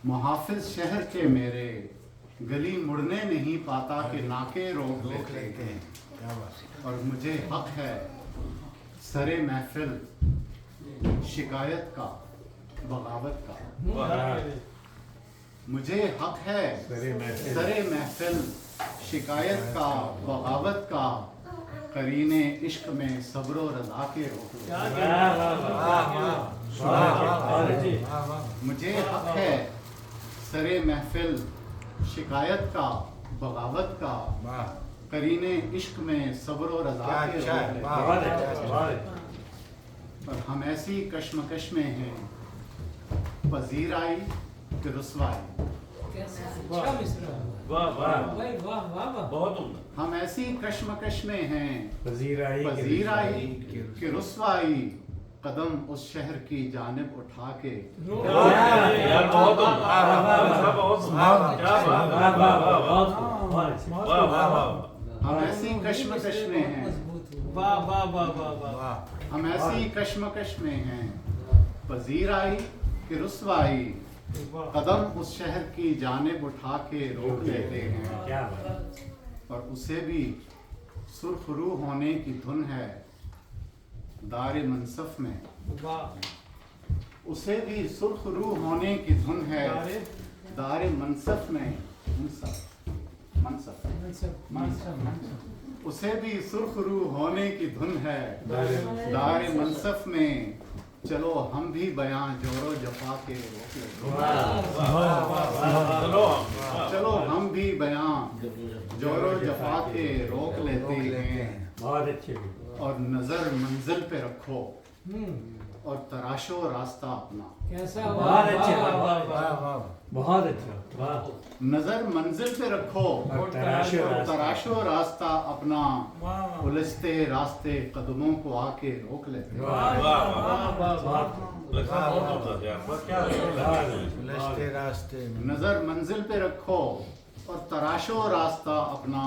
मुहाफिज शहर के मेरे। गली मुड़ने नहीं पाता कि नाके रोक लेते हैं। और मुझे हक है सरे महफिल शिकायत का बगावत का। मुझे हक है सरे महफिल शिकायत का बगावत का। करीने इश्क में सब्र व रज़ा के रोक लेते। मुझे हक है सरे महफिल शिकायत का बगावत का। करीने इश्क में सब्र व रज़ा के रोक लेते। और हम ऐसी कश्मकश में हैं पजीराई कि रुसवाई। अच्छा मिश्रा वाह वाह वाह वाह वाह वाह। बहुत उम्दा हम ऐसी कश्मकश में हैं पजीराई पजीराई कि रुसवाई। कदम उस शहर की जानिब उठा के यार बहुत उम्दा बहुत उम्दा क्या बात वाह वाह वाह हम ऐसी कश्मकश में हैं हम ऐसी कश्मकश में हैं पजीराई कि रुसवाई। कदम उस शहर की जानिब उठा के रोक लेते हैं। क्या बात। और उसे भी सुरखरू होने की धुन है दारे मनसफ में। उसे भी सुर्ख रूह होने की धुन है दारे मनसफ में मनसफ उसे भी सुर्ख रूह होने की धुन है दारे मनसफ में चलो हम भी बयां जोरो जफा के रोक लेते चलो हम भी बयां जोरो जफा के रोक लेते हैं बहुत अच्छे और नजर मंजिल पे रखो और तराशो रास्ता अपना कैसा बहुत अच्छे बहुत अच्छा वाह नजर मंजिल पे रखो और तराशो रास्ता अपना उलझते रास्ते कदमों को आके रोक लेते नजर मंजिल पे रखो और तराशो रास्ता अपना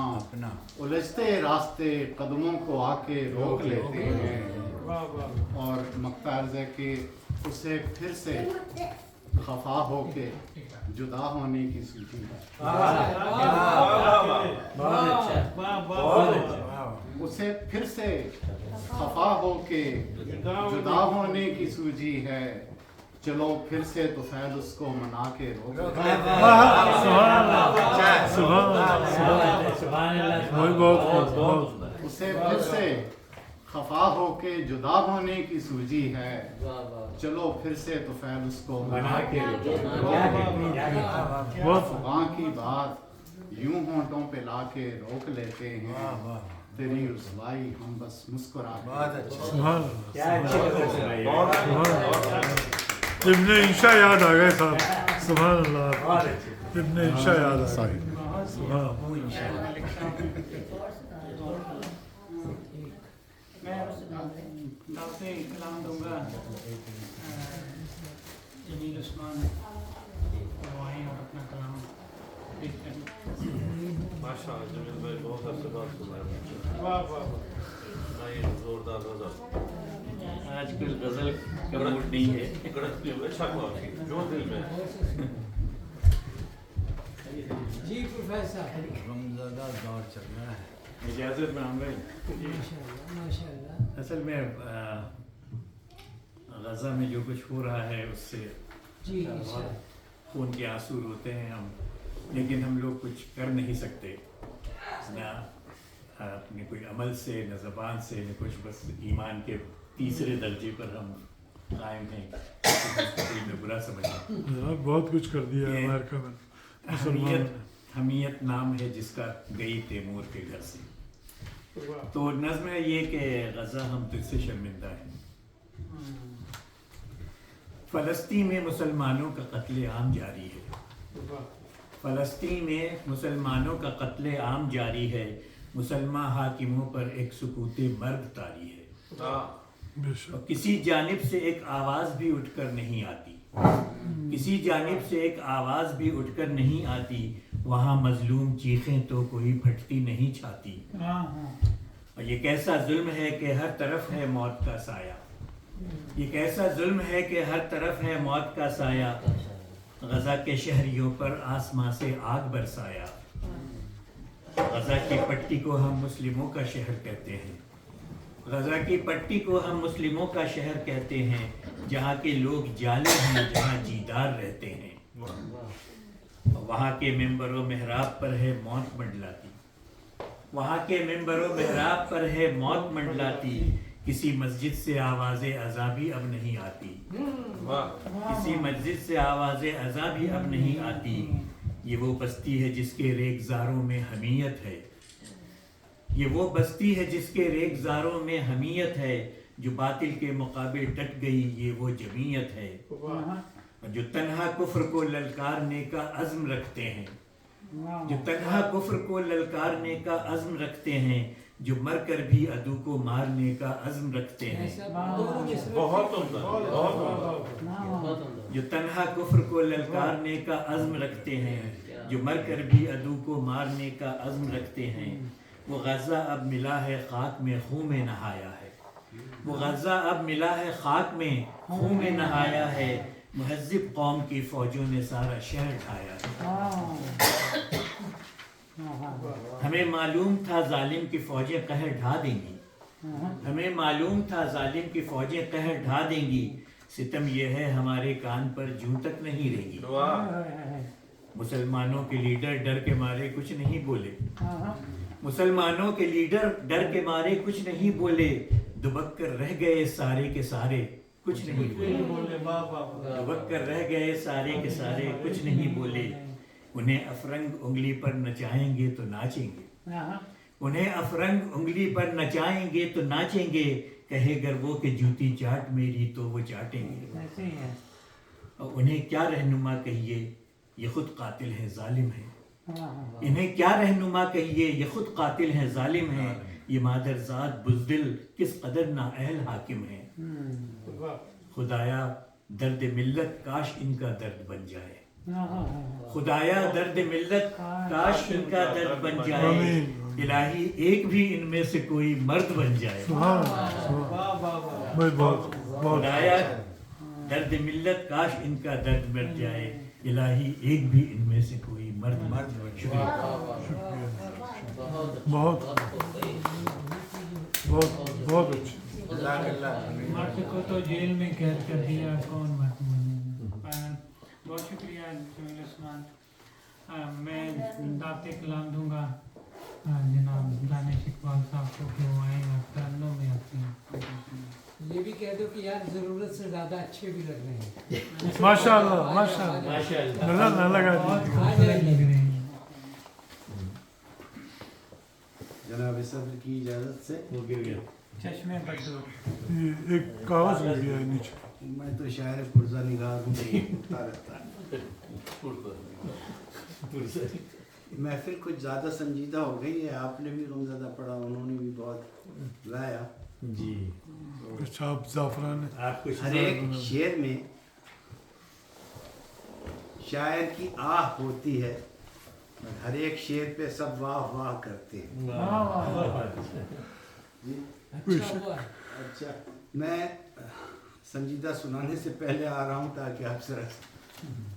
उलझते रास्ते कदमों को आके रोक लेते हैं और मक्ता अर्ज़ है कि उसे फिर से खफा होके जुदा होने की सूची है उसे फिर से खफा होके जुदा होने की सूझी है चलो फिर से तो फैल उसको मना के रोक उसे फिर से खफा होके जुदा होने की सूझी है चलो फिर से तो फैल उसको मना के वहाँ की बात यूं होंठों पे लाके रोक लेते हैं तेरी रुसवाई हम बस मुस्कुरा इब्ने इंशा याद आ गए साहब सुभान अल्लाह इब्ने इंशा याद आ गए मैं आपसे कलाम दूंगा जमील उस्मान वो आए और अपना कलाम पेश करें माशाअल्लाह जमील भाई बहुत अच्छी बात सुनाई वाह वाह नहीं जोरदार गजल आजकल गजल का मूड नहीं है गणित अच्छा हुआ जो दिल में जी प्रोफेसर गमज़दा दौर चल रहा है इजाज़त में हम माशाल्लाह असल में गज़ा में जो कुछ हो रहा है उससे जी बहुत खून के आंसू रोते हैं हम लेकिन हम लोग कुछ कर नहीं सकते ना अपने कोई अमल से न ज़बान से न कुछ बस ईमान के तीसरे दर्जे पर हम कायम हैं दिल में बुरा समझें जनाब बहुत कुछ कर दिया है अमेरिका में मुसलमानों ने हमीयत नाम है जिसका गई तैमूर के घर से तो नज़्म है ये कि गज़ा हम तुझसे शर्मिंदा हैं फ़लस्तीन में मुसलमानों का कत्ले आम जारी है फ़लस्तीन में मुसलमानों का कत्ले आम जारी है मुसलमान हाकिमों पर एक सुकूते मर्द तारी है और किसी जानिब से एक आवाज़ भी उठकर नहीं आती किसी जानिब से एक आवाज़ भी उठकर नहीं आती वहाँ मजलूम चीखें तो कोई फटती नहीं छाती और ये कैसा जुल्म है कि हर तरफ है मौत का साया ये कैसा जुल्म है कि हर तरफ है मौत का साया गज़ा के शहरियों पर आसमां से आग बरसाया गज़ा की पट्टी को हम मुस्लिमों का शहर कहते हैं गज़ा की पट्टी को हम मुस्लिमों का शहर कहते हैं जहाँ के लोग जाले हैं जहाँ जीदार रहते हैं वहाँ के मिंबरों मेहराब पर है मौत मंडलाती वहाँ के मिंबरों मेहराब पर है मौत मंडलाती किसी मस्जिद से आवाज़े अज़ा भी अब नहीं आती किसी मस्जिद से आवाज़े अज़ा भी अब नहीं आती ये वो बस्ती है जिसके रेगज़ारों में हमीयत है ये वो बस्ती है जिसके रेगज़ारों में हमीयत है जो बातिल के मुकाबिल डट गई ये वो जमीयत है जो तन्हा कुफ्र को ललकारने का अज़्म रखते हैं जो तन्हा कुफ्र को ललकारने का अज़्म रखते हैं जो मरकर भी अदू को मारने का अज़्म रखते हैं जो तन्हा कुफ्र को ललकारने का अज़्म रखते हैं जो मरकर भी अदू को मारने का अज़्म रखते हैं वो गज़ा अब मिला है खाक में खून में नहाया है वो गज़ा अब मिला है खाक में खून में नहाया है मुहज़्ज़िब कौम की फ़ौजों ने सारा शहर ढाया है हमें मालूम था जालिम की फ़ौजें कहर ढा देंगी हमें मालूम था जालिम की फ़ौजें कहर ढा देंगी सितम ये है हमारे कान पर जूं तक नहीं रेंगी। मुसलमानों के लीडर डर के मारे कुछ नहीं बोले, मुसलमानों के लीडर डर के मारे कुछ नहीं बोले, दुबक कर रह गए सारे के सारे कुछ नहीं बोले, दुबक कर रह गए सारे के सारे कुछ नहीं बोले। उन्हें अफरंग उंगली पर नचाएंगे तो नाचेंगे, उन्हें अफरंग उंगली पर नचाएंगे तो नाचेंगे, कहे गर्वों के जूती चाट मेरी तो वो चाटेंगे। और उन्हें क्या रहनुमा कहिए ये खुद कातिल है जालिम है, इन्हें क्या रहनुमा कहिए ये खुद कातिल है जालिम है, ये मादरजात बुज़दिल किस कदर नाअहल हाकिम है। खुदाया दर्द मिल्लत काश इनका दर्द बन जाए, खुदाया दर्द मिल्लत काश इनका दर्द बन जाए, इलाही एक भी इनमें से कोई मर्द बन जाए। खुदाया दर्द मिल्लत काश इनका दर्द बन जाए, इलाही एक भी इनमें से कोई मर्द बन जाए। बहुत बहुत बहुत अच्छी। मर्द को तो जेल में कैद कर दिया, कौन मर्द बनेगा। बहुत शुक्रिया जमील उस्मान। मैं दाते कलाम दूंगा जनाब दानिश इकबाल साहब को कि वो आए और तरन्नुम में आते हैं। ये भी कह दो कि यार जरूरत से ज्यादा अच्छे भी लग रहे हैं। माशाल्लाह माशाल्लाह, नजर न लगा दीजिए। जनाब सदर की इजाज़त से वो गिर गया चश्मे पर तो ये एक कागज गिर गया है नीचे। मैं तो शायर पुरजा निगाह हूँ, उठता रहता है। महफिल कुछ ज़्यादा संजीदा हो गई है, आपने भी गमज़दा पढ़ा, उन्होंने भी बहुत गाया जी। अच्छा आप ज़ाफ़रान है। आप कुछ हर एक शेर में शायर की आह होती है और हर एक शेर पे सब वाह वाह करते हैं। जी अच्छा हुआ। अच्छा, मैं संजीदा सुनाने से पहले आ रहा हूँ ताकि आप जरा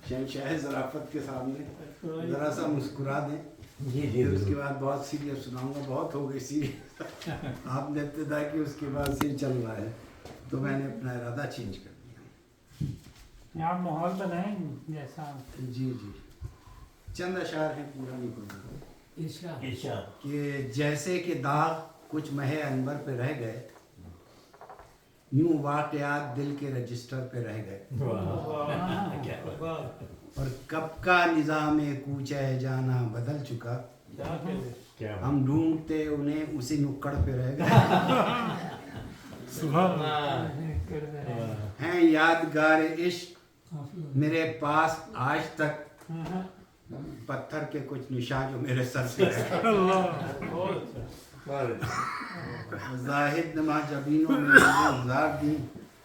शहनशाह ज़राफ़त के सामने ज़रा सा मुस्कुरा दें। जी फिर उसके बाद बहुत सीरियस सुनाऊंगा, बहुत हो गई सीरियस। आपने इब्तिदा की, उसके बाद से चल रहा है, तो मैंने अपना इरादा चेंज कर दिया। आप माहौल बनाएं जैसा। जी जी, चंद अशार हैं, पूरा नहीं पढ़ूंगा। इरशाद कि जैसे कि दाग कुछ महे अनवर पे रह गए, यूं वाक़यात दिल के रजिस्टर पे रह गए, और कब का निज़ाम कूचे जाना बदल चुका, क्या हम ढूंढते उन्हें उसी नुक्कड़ पे रह गए। सुभान हैं यादगार इश्क मेरे पास आज तक, पत्थर के कुछ निशान जो मेरे सर पे रह जाहिद नमा जबीनों में गुजार दी,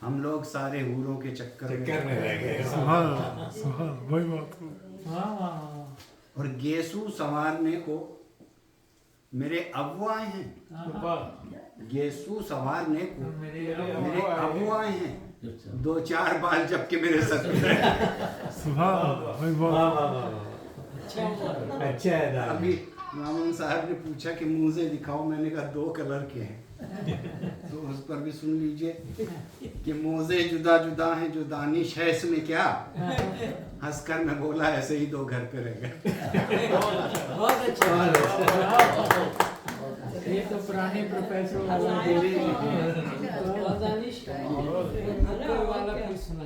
हम लोग सारे हूरों के चक्कर में रह गए। सुभान सुभान, वही बात को। और गेसू संवारने को मेरे अबू आए हैं, गेसू संवारने को मेरे अबू आए हैं, दो चार बाल जबकि मेरे सर पे। सुभान, वही बात। अच्छा है दादा। अभी मामून साहब ने पूछा कि मुझे दिखाओ, मैंने कहा दो कलर के हैं, तो उस पर भी सुन लीजिए कि मोजे जुदा जुदा हैं जो दानिश है इसमें क्या, हंसकर मैं बोला ऐसे ही दो घर पे रह गए। बहुत अच्छा। ये तो पुराने प्रोफेसर वाला दानिश वाला कोई सुना,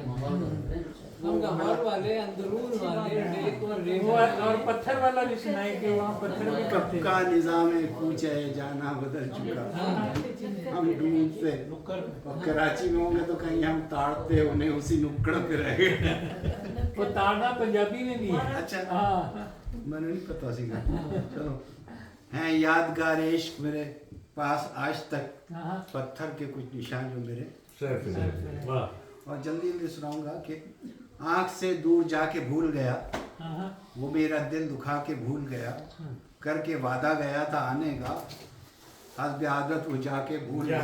हम गहर वाले, अंदरून वाले, रेत और रेत और पत्थर वाला भी सुनाई कि वहाँ पत्थर भी करते कब का निज़ाम कूचे जाना बदल चुका, हम ढूंढते और कराची में होंगे तो कहीं हम ताड़ते उन्हें उसी नुक्कड़ पे रह गए। वो ताड़ना पंजाबी में भी है। अच्छा, हाँ, मैंने नहीं पता सीखा। चलो, हैं यादगार इश्क मेरे पास आज तक, पत्थर के कुछ निशान जो मेरे, और जल्दी जल्दी सुनाऊंगा कि आँख से दूर जाके भूल गया, वो मेरा दिल दुखा के भूल गया, करके वादा गया था आने का, हस्ब आदत वो जाके भूल गया।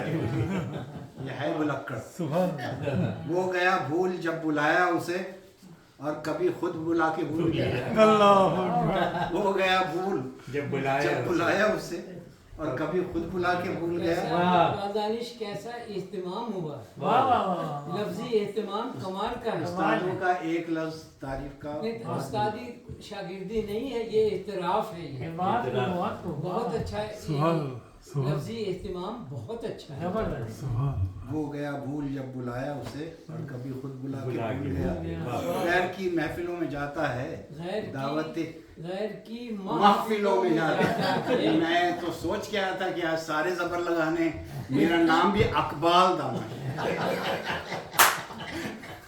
ये है बुलक्कड़। सुभान, वो गया भूल जब बुलाया उसे, और कभी खुद बुला के भूल गया। अल्लाह वो गया भूल जब बुलाया उसे, और कभी खुद बुला के भूल गया। कैसा दानिश, कैसा इस्तेमाम हुआ, वाह वाह वाह, लफ्जी इस्तेमाम कमाल का है। उस्तादों का एक लफ्ज तारीफ का नहीं, उस्तादी शागिर्दी नहीं है, ये इतराफ है। ये बात बहुत बहुत अच्छा है, सुभान ये सुभान लफ्जी इस्तेमाम बहुत अच्छा है। जबरदस्त। सुभान वो गया भूल जब बुलाया उसे, और कभी खुद बुला के बुला भूल के गया। गैर की महफिलों में जाता है, गैर दावत की गैर की महफिलों में जाता है। मैं तो सोच के आया था कि आज सारे जबर लगाने, मेरा नाम भी अकबाल दाना है,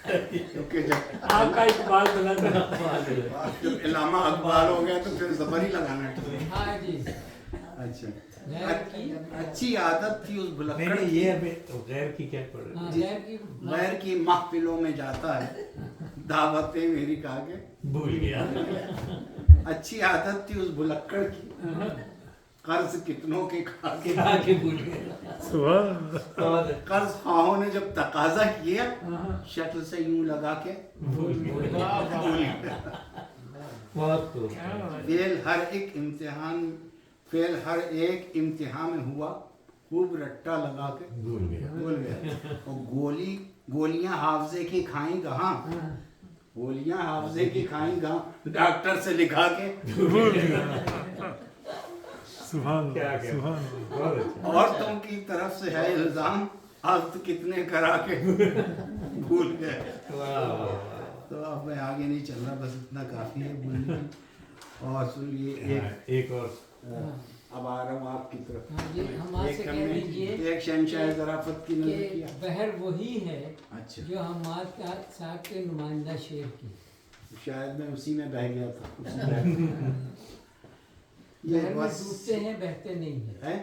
क्योंकि जब आपका इकबाल बुलंद है। जब इलामा अकबाल हो गया तो फिर जबर ही लगाना है। हाँ जी, अच्छा, गैर की अच्छी आदत थी उस भुलक्कड़ नहीं की। ये अभी गैर की क्या पढ़ रहे हाँ, जी, गैर की गैर की महफिलों में जाता है, दावतें मेरी खा के भूल गया। अच्छी आदत थी उस भुलक्कड़ की, कर्ज कितनों के खा के आके भूल गया। सुभान कर्ज खाओं ने जब तकाजा किया, शक्ल से यूं लगा के भूल गया। बहुत खूब। फेल हर एक इम्तिहान में हुआ, खूब रट्टा लगा के भूल गया। भूल गया। और गोलियां हाफजे की खाई कहाँ, गोलियां हाफजे की खाई कहाँ, डॉक्टर से लिखा के सुभान क्या क्या सुभान बहुत अच्छा। औरतों की तरफ से है इल्जाम, अब कितने करा के भूल गए। वाह वाह वाह। तो अब मैं आगे नहीं चल रहा, बस इतना काफी है बोलने की। और सुनिए एक और अब आ रहा हूँ आपकी तरफ। हाँ जी, हमारे से कह दीजिए एक शहंशाह ज़राफ़त की नजर कि किया। बहर वही है अच्छा, जो हमाद साहब के नुमाइंदा शेर की। शायद मैं उसी में बह गया था। ये बहर में बस डूबते हैं, बहते नहीं है, है।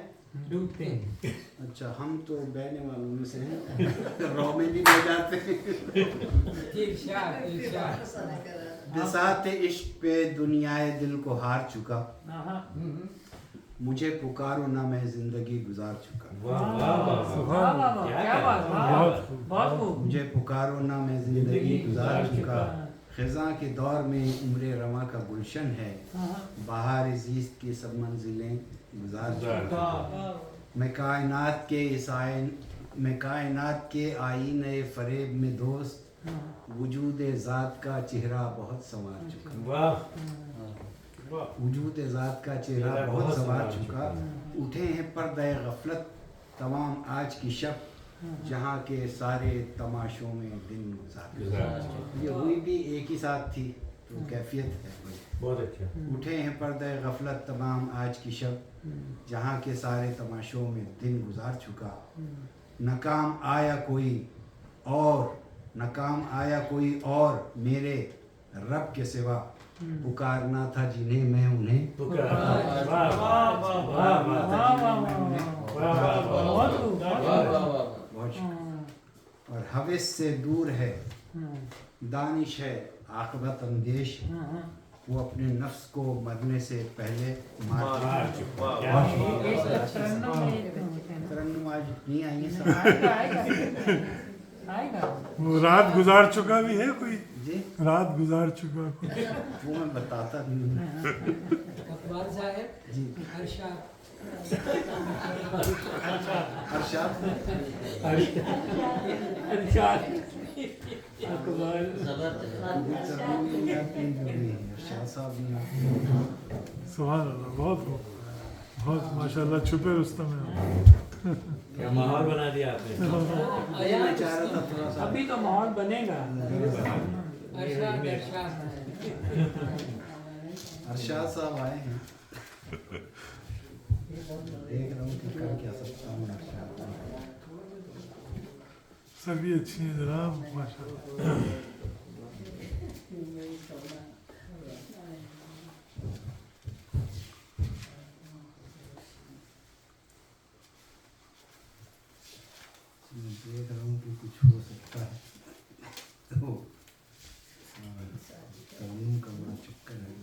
डूबते हैं। अच्छा, हम तो बहने वालों में से हैं, रौ में भी बह जाते हैं। इरशाद इरशाद। बिसात इश्क पे दुनियाए दिल को हार चुका, मुझे पुकारो ना मैं जिंदगी गुजार चुका। वाह वाह वाह वाह वाह वाह, क्या बात, बहुत बहुत खूब। मुझे पुकारो ना मैं जिंदगी गुजार चुका, खिज़ां के दौर में उम्र रवा का गुलशन है, बहार ज़ीस्त की सब मंजिलें गुजार चुका। मैं कायनात के आईने फरेब में दोस्त, वजूद ज़ात का चेहरा बहुत संवार चुका। वाह वजूद ज़ात का चेहरा बहुत संवार चुका। उठे हैं पर्दे गफलत तमाम आज की शब, जहाँ के सारे तमाशों में दिन गुजार। ये हुई भी एक ही साथ थी, तो कैफियत है। बहुत अच्छा। उठे हैं पर्दे गफलत तमाम आज की शब, जहाँ के सारे तमाशों में दिन गुजार चुका। नकाम आया कोई और मेरे रब के सिवा, पुकारना था जिन्हें मैं उन्हें पुकार। वाह वाह वाह वाह बहुत खूब, बहुत शुक्रिया। और हविस से दूर है, दानिश है आक़िबत अंदेश, वो अपने नफ्स को मरने से पहले मार चुका। तरन्नुम आज नहीं आई है। वो रात गुजार चुका भी है कोई, जी, रात गुजार चुका कोई। वो मैं बताता नहीं हूँ। अकबर साहब जी, अरशाद अरशाद इरशाद अकबर। अरशाद साहब नहीं आते। सुभान अल्लाह, बहुत खूब, बहुत माशाल्लाह, छुपे रुस्तम है। क्या माहौल बना दिया आपने। मैं चाह रहा था थोड़ा सा। अभी तो माहौल बनेगा। अरशाद अरशाद। अरशाद साहब आए हैं, देख रहा हूँ कि कर क्या सकता हूँ। अरशाद सभी अच्छी हैं जनाब, माशाल्लाह। देख रहा हूँ कि कुछ हो सकता है, तो तरन्नुम का बड़ा चक्कर है।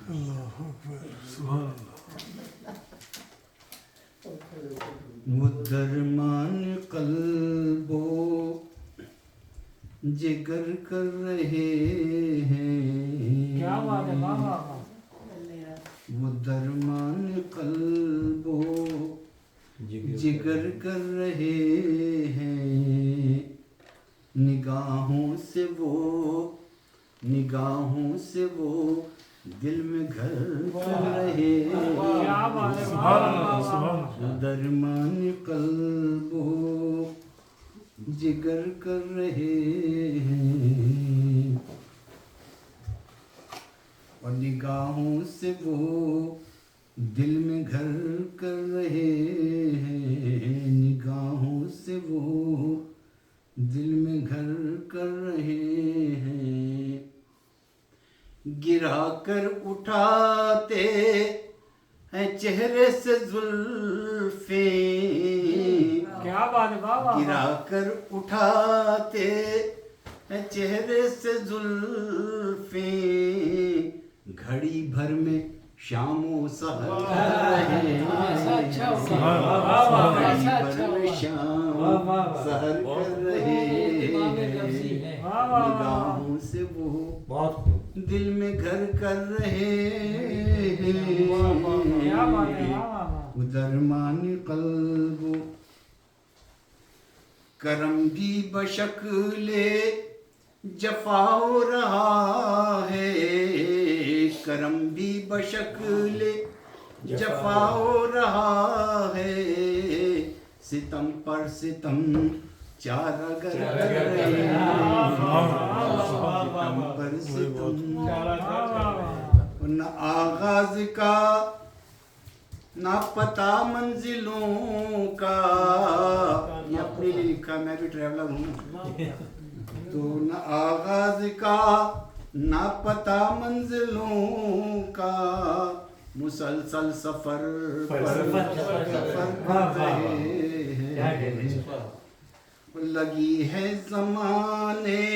अल्लाह अकबर, सुभान अल्लाह। मुदरमान कल्बो जिगर कर रहे हैं, क्या बात है, वाह वाह वाह। मुदरमान जिगर कर रहे हैं निगाहों से वो दिल में घर कर रहे क्या बात है, सुभान अल्लाह, सुभान अल्लाह। दरमान कल्बो जिगर कर रहे हैं और निगाहों से वो दिल में घर कर रहे हैं निगाहों से वो दिल में घर कर रहे हैं गिरा कर उठाते हैं चेहरे से जुल्फे क्या बात है, वाह वाह गिरा कर उठाते हैं चेहरे से जुल्फे घड़ी भर में शामो सहर कर रहे ऐसा अच्छा हुआ। घड़ी ऐसा भर अच्छा में हुआ। शाम सहर कर रहे इमाम लफ्ज़ी है। निगाहों से वो बहुत खूब। दिल में घर कर रहे क्या बात है, हैं वाह वाह वाह। उदरमान कल्बो करम भी बशक्ले जफाओ रहा है करम भी बशक्ले जफाओ रहा है सितम पर सितम चारागर कर रहे हैं सितम पर सितम न आगाज का ना पता मंजिलों का ये अपने लिए लिखा मैं भी ट्रैवलर हूँ तो न आगाज का ना पता मंजिलों का मुसलसल सफर पर सफर कर रहे हैं लगी है जमाने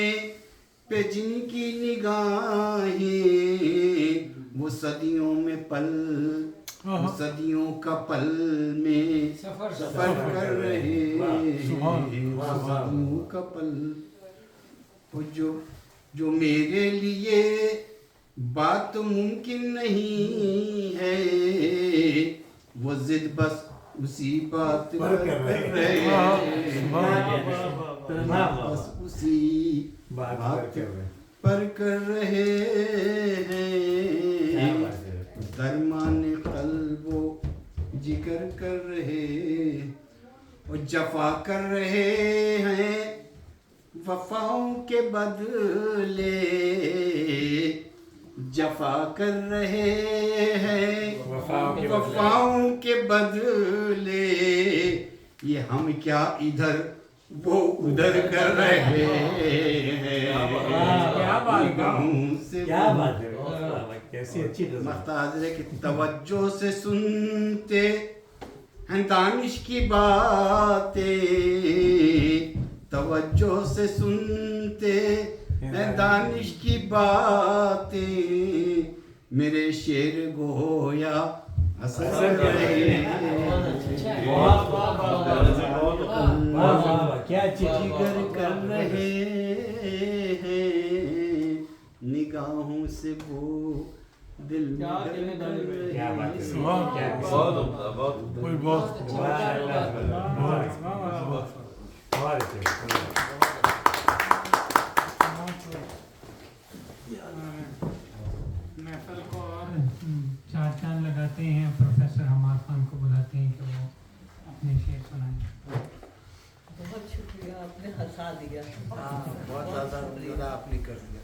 पे जिनकी निगाहें वो सदियों में पल सदियों का पल में सफर कर रहे हैं सदियों का पल वो जो मेरे लिए बात मुमकिन नहीं है वो जिद बस उसी बात पर कर रहे हैं बस उसी बात पर कर रहे हैं दरमान कल्बो जिक्र कर रहे और जफा कर रहे हैं वफाओं के बदले जफा कर रहे हैं वफाओं के बदले ये हम क्या इधर वो उधर कर रहे हैं क्या बात है, क्या बात है, कैसी अच्छी मख्तार की तवज्जो से सुनते हैं दानिश की बातें तवज्जो से सुनते हैं दानिश की बातें मेरे शेर गोया असर कर रहे हैं क्या जिगर कर रहे हैं निगाहों से वो दिल में घर कर रहे क्या बात है, हैं बहुत उम्दा, बहुत उम्दा। कोई बहुत महफिल को और चार चांद लगाते हैं प्रोफेसर हमार खान को बुलाते हैं कि वो अपने शेर सुनाएं बहुत शुक्रिया आपने हंसा दिया बहुत ज़्यादा ज़्यादा आपने कर दिया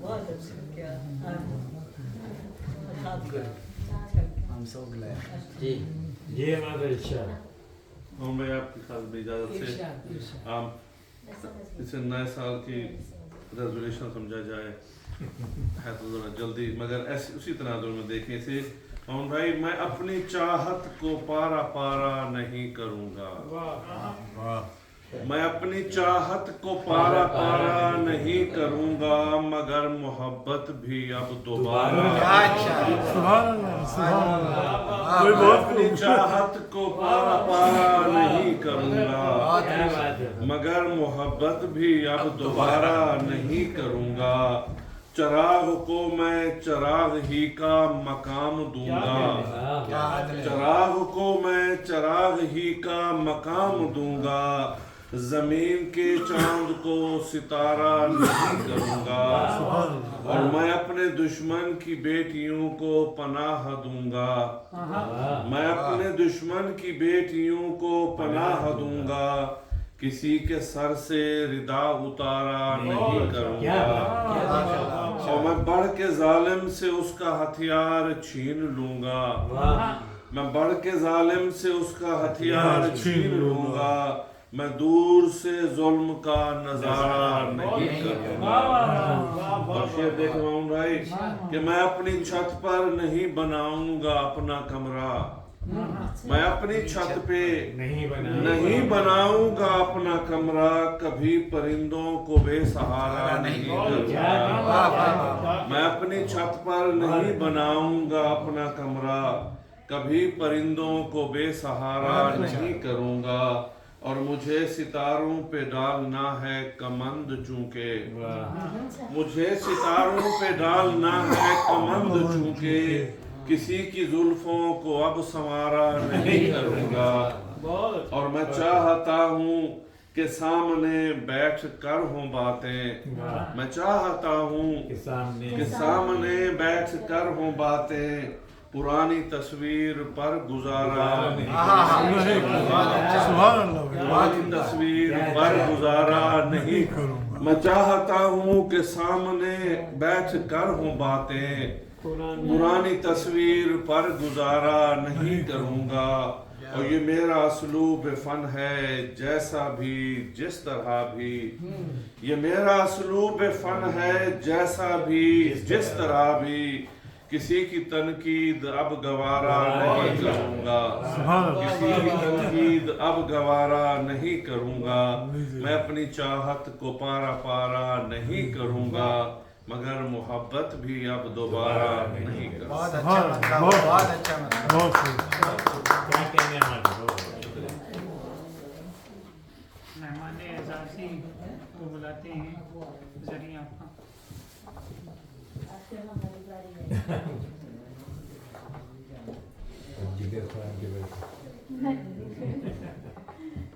बहुत अच्छा किया हंसा दिया हम so glad जी ये हमारा इरशाद और मैं आपकी खास इजाज़त से आप इसे नए साल की रेजोल्यूशन समझा जाए है तो ज़रा जल्दी मगर ऐसे उसी तनाजुर में देखें इसे मोहन भाई मैं अपनी चाहत को पारा पारा नहीं करूँगा मैं अपनी चाहत को पारा पारा नहीं करूँगा मगर मोहब्बत भी अब दोबारा सुभान अल्लाह, सुभान अल्लाह। कोई बहुत अपनी चाहत को पारा पारा नहीं करूँगा क्या बात है, मगर मोहब्बत भी अब दोबारा नहीं करूँगा चराग को मैं चराग ही का मकाम दूंगा, चराग को मैं चराग ही का मकाम दूंगा, जमीन के चांद को सितारा नहीं करूंगा, और मैं अपने दुश्मन की बेटियों को पनाह दूंगा, मैं अपने दुश्मन की बेटियों को पनाह दूंगा, किसी के सर से रिदा उतारा नहीं करूंगा, और मैं बढ़ के जालिम से उसका हथियार छीन लूंगा, मैं बढ़ के जालिम से उसका हथियार छीन लूंगा, मैं दूर से जुल्म का नजारा नहीं करूंगा। और शेर देख रहा हूँ भाई कि मैं अपनी छत पर नहीं बनाऊंगा अपना कमरा, मैं अपनी छत पे नहीं बनाऊंगा अपना कमरा, कभी परिंदों को बेसहारा नहीं करूंगा, मैं अपनी छत पर नहीं बनाऊंगा अपना कमरा, कभी परिंदों को बेसहारा नहीं करूंगा, और मुझे सितारों पे डालना है कमंद चूंकि, मुझे सितारों पे डालना है कमंद चूंकि, किसी की जुल्फों को अब संवारा नहीं करूंगा, और मैं चाहता हूँ कि सामने बैठ कर हों बातें, मैं चाहता हूँ कि सामने बैठ कर हों बातें, पुरानी तस्वीर पर गुजारा नहीं करूंगा, पुरानी तस्वीर पर गुजारा नहीं, मैं चाहता हूँ कि सामने बैठ कर हों बातें, पुरानी तस्वीर पर गुजारा नहीं करूंगा, और ये मेरा असलूब फन है जैसा भी जिस तरह भी, ये मेरा असलूब फन है जैसा भी जिस तरह भी, किसी की तनकीद अब गवारा नहीं करूंगा, किसी की तनकीद अब गवारा नहीं करूंगा, मैं अपनी चाहत को पारा पारा नहीं करूंगा, मगर मोहब्बत भी अब दोबारा नहीं करूंगा। बहुत अच्छा, बहुत अच्छा, बहुत मेहमान एजाज़ी को बुलाते हैं जरिए आपका।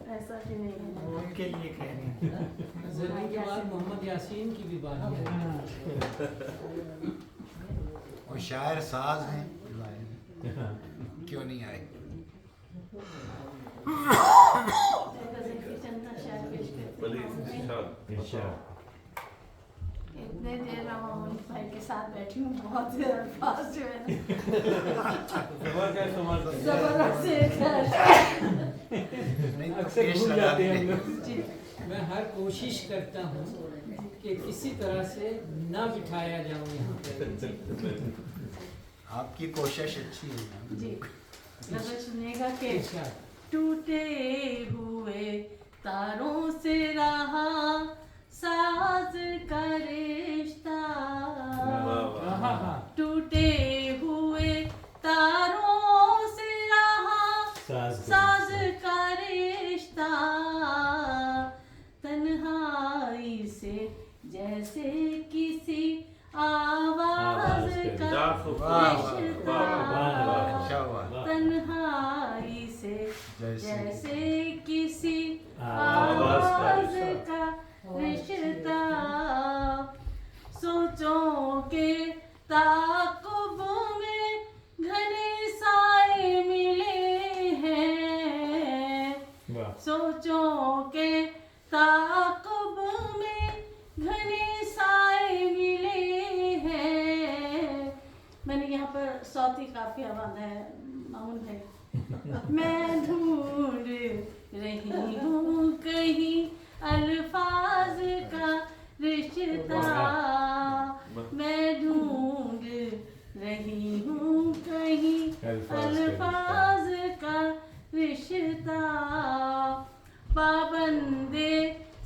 ऐसा भी नहीं है, उनके लिए कह रहे हैं। जरिए के बाद मोहम्मद यासीन की भी बात है। वो शायर साज हैं, क्यों नहीं आए? इतने देर रामामणि भाई के साथ बैठी हूँ, बहुत देर अल्फाज जो है मैं हर कोशिश करता हूँ कि किसी तरह से ना बिठाया जाऊँ यहाँ पे। आपकी कोशिश अच्छी है जी। लफ्ज़ सुनिएगा कि टूटे हुए तारों से रहा साज का रिश्ता, टूटे हुए तारों से रहा साज का रिश्ता, तन्हाई से जैसे किसी आवाज का रिश्ता, तन्हाई से जैसे किसी आवाज का रिश्ता, सोचों के ताक़ुब में घने साए मिले हैं, सोचों के ताक़ुब में घने साए मिले हैं। मैंने यहाँ पर सौती काफिया बांधा है मामून है। मैं ढूंढ रही हूँ कहीं अल्फाज का रिश्ता, मैं ढूंढ रही हूँ कहीं अल्फाज का रिश्ता, पाबंदे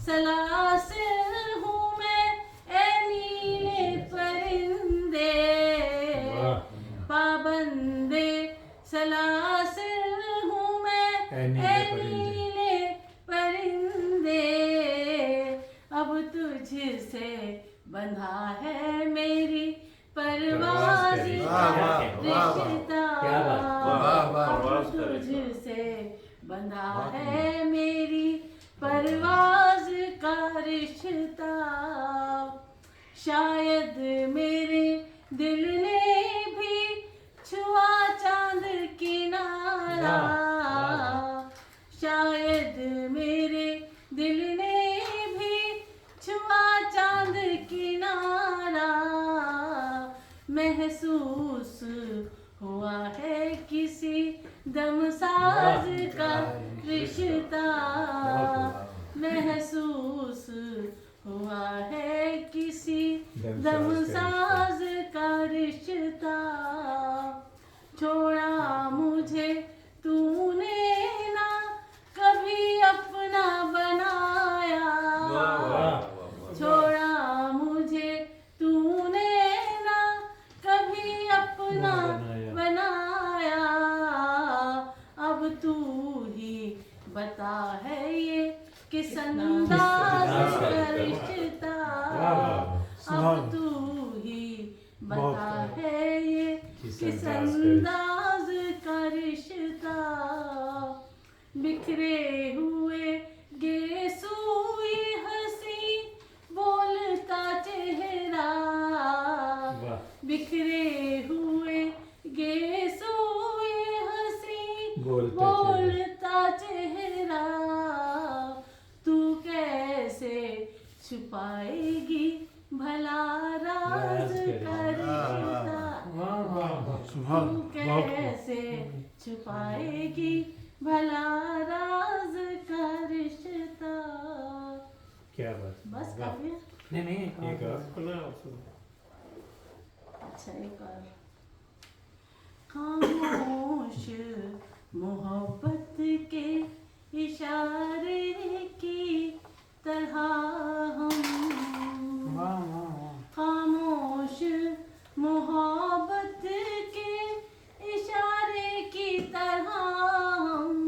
सलासिल हूँ मैं ए नीले परिंदे, पाबंदे सलासिल हूँ मैं ए नीले परिंदे, अब तुझसे बंधा है मेरी परवाज़ का रिश्ता, अब तुझसे बंधा है मेरी परवाज़ का रिश्ता। शायद मेरे दिल ने भी छुआ चांद किनारा, शायद मेरे दिल ने भी छुआ चांद किनारा। महसूस हुआ है किसी दमसाज का रिश्ता, महसूस हुआ है किसी दमसाज का रिश्ता। छोड़ा मुझे तूने ना कभी अपना बनाया, छोड़ा मुझे तूने ना कभी अपना बनाया। अब तू ही बता है ये किस अंदाज का रिश्ता, अब तू ही बता है ये किस अंदाज का रिश्ता। बिखरे हुए गेसू ये हंसी बोलता चेहरा, बिखरे हुए गेसू ये हंसी बोलता चेहरा। तू कैसे छुपाएगी भला राज का रिश्ता, तू कैसे छुपाएगी भला राज का रिश्ता। क्या बात, बस काफी है? नहीं एक और अच्छा एक और। खामोश मोहब्बत के इशारे की तरह हम, खामोश मोहब्बत के इशारे की तरह हम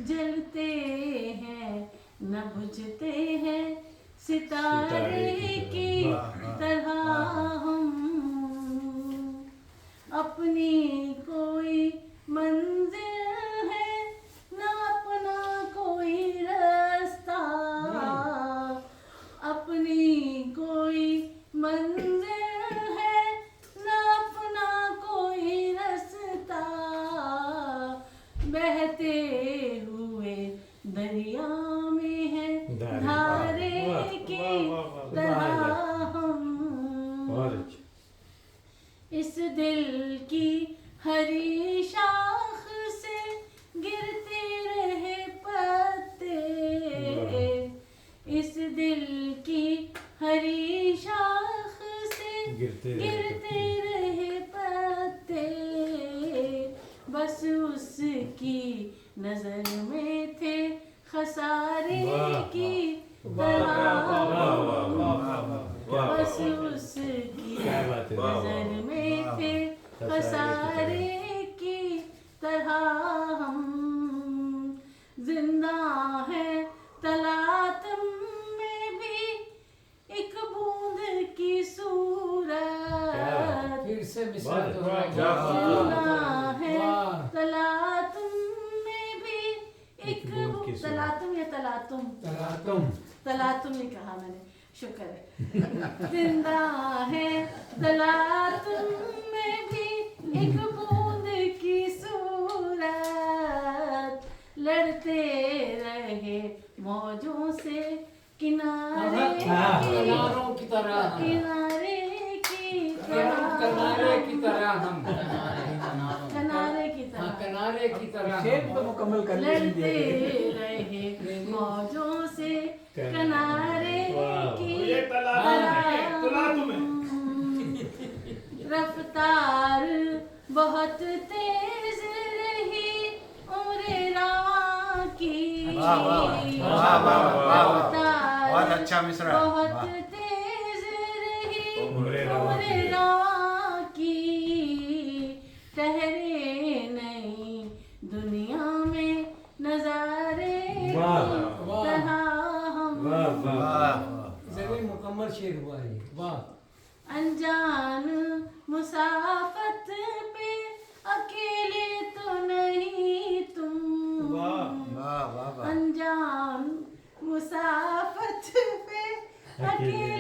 जलते हैं न बुझते हैं सितारे की तरह हम। अपनी कोई मंजिल है न अपना कोई रास्ता, अपनी कोई मंजिल है न अपना कोई रास्ता। बहते हुए दरिया में है धारे की तरह हम, इस दिल की हरी शाख से गिरते रहे पत्ते, इस दिल की हरी शाख से गिरते रहे पत्ते। बस उसकी नजर में थे खसारे की तरह, बस उसकी नजर में थे खसारे की तरह हम। जिंदा है तलातम में भी एक बूंद की सूरत, फिर से मिसाल जिंदा है तलातम में भी एक तलातम या तलातुम, तलातुम ही कहा मैंने, शुक्र है। जिंदा है तलातुम में भी एक बूंद की सूरत, लड़ते रहे मौजों से किनारे की तरह, किनारे की तरह, किनारे की तरह हम, किनारे की तरह, किनारे की तरह शेर तो मुकम्मल कर लड़ते रहे मौजों से किनारे की रफ्तार बहुत तेज रही उम्र रवां की, बहुत अच्छा मिसरा, बहुत तेज रही उम्र रवां की। ठहरे नहीं दुनिया में नजारे की तरह हम, जरूर मुकम्मल शेर हुआ है। वाह। अनजान मुसाफत पे अकेले तो नहीं तुम, वाह वाह वाह। अनजान मुसाफत पे अकेले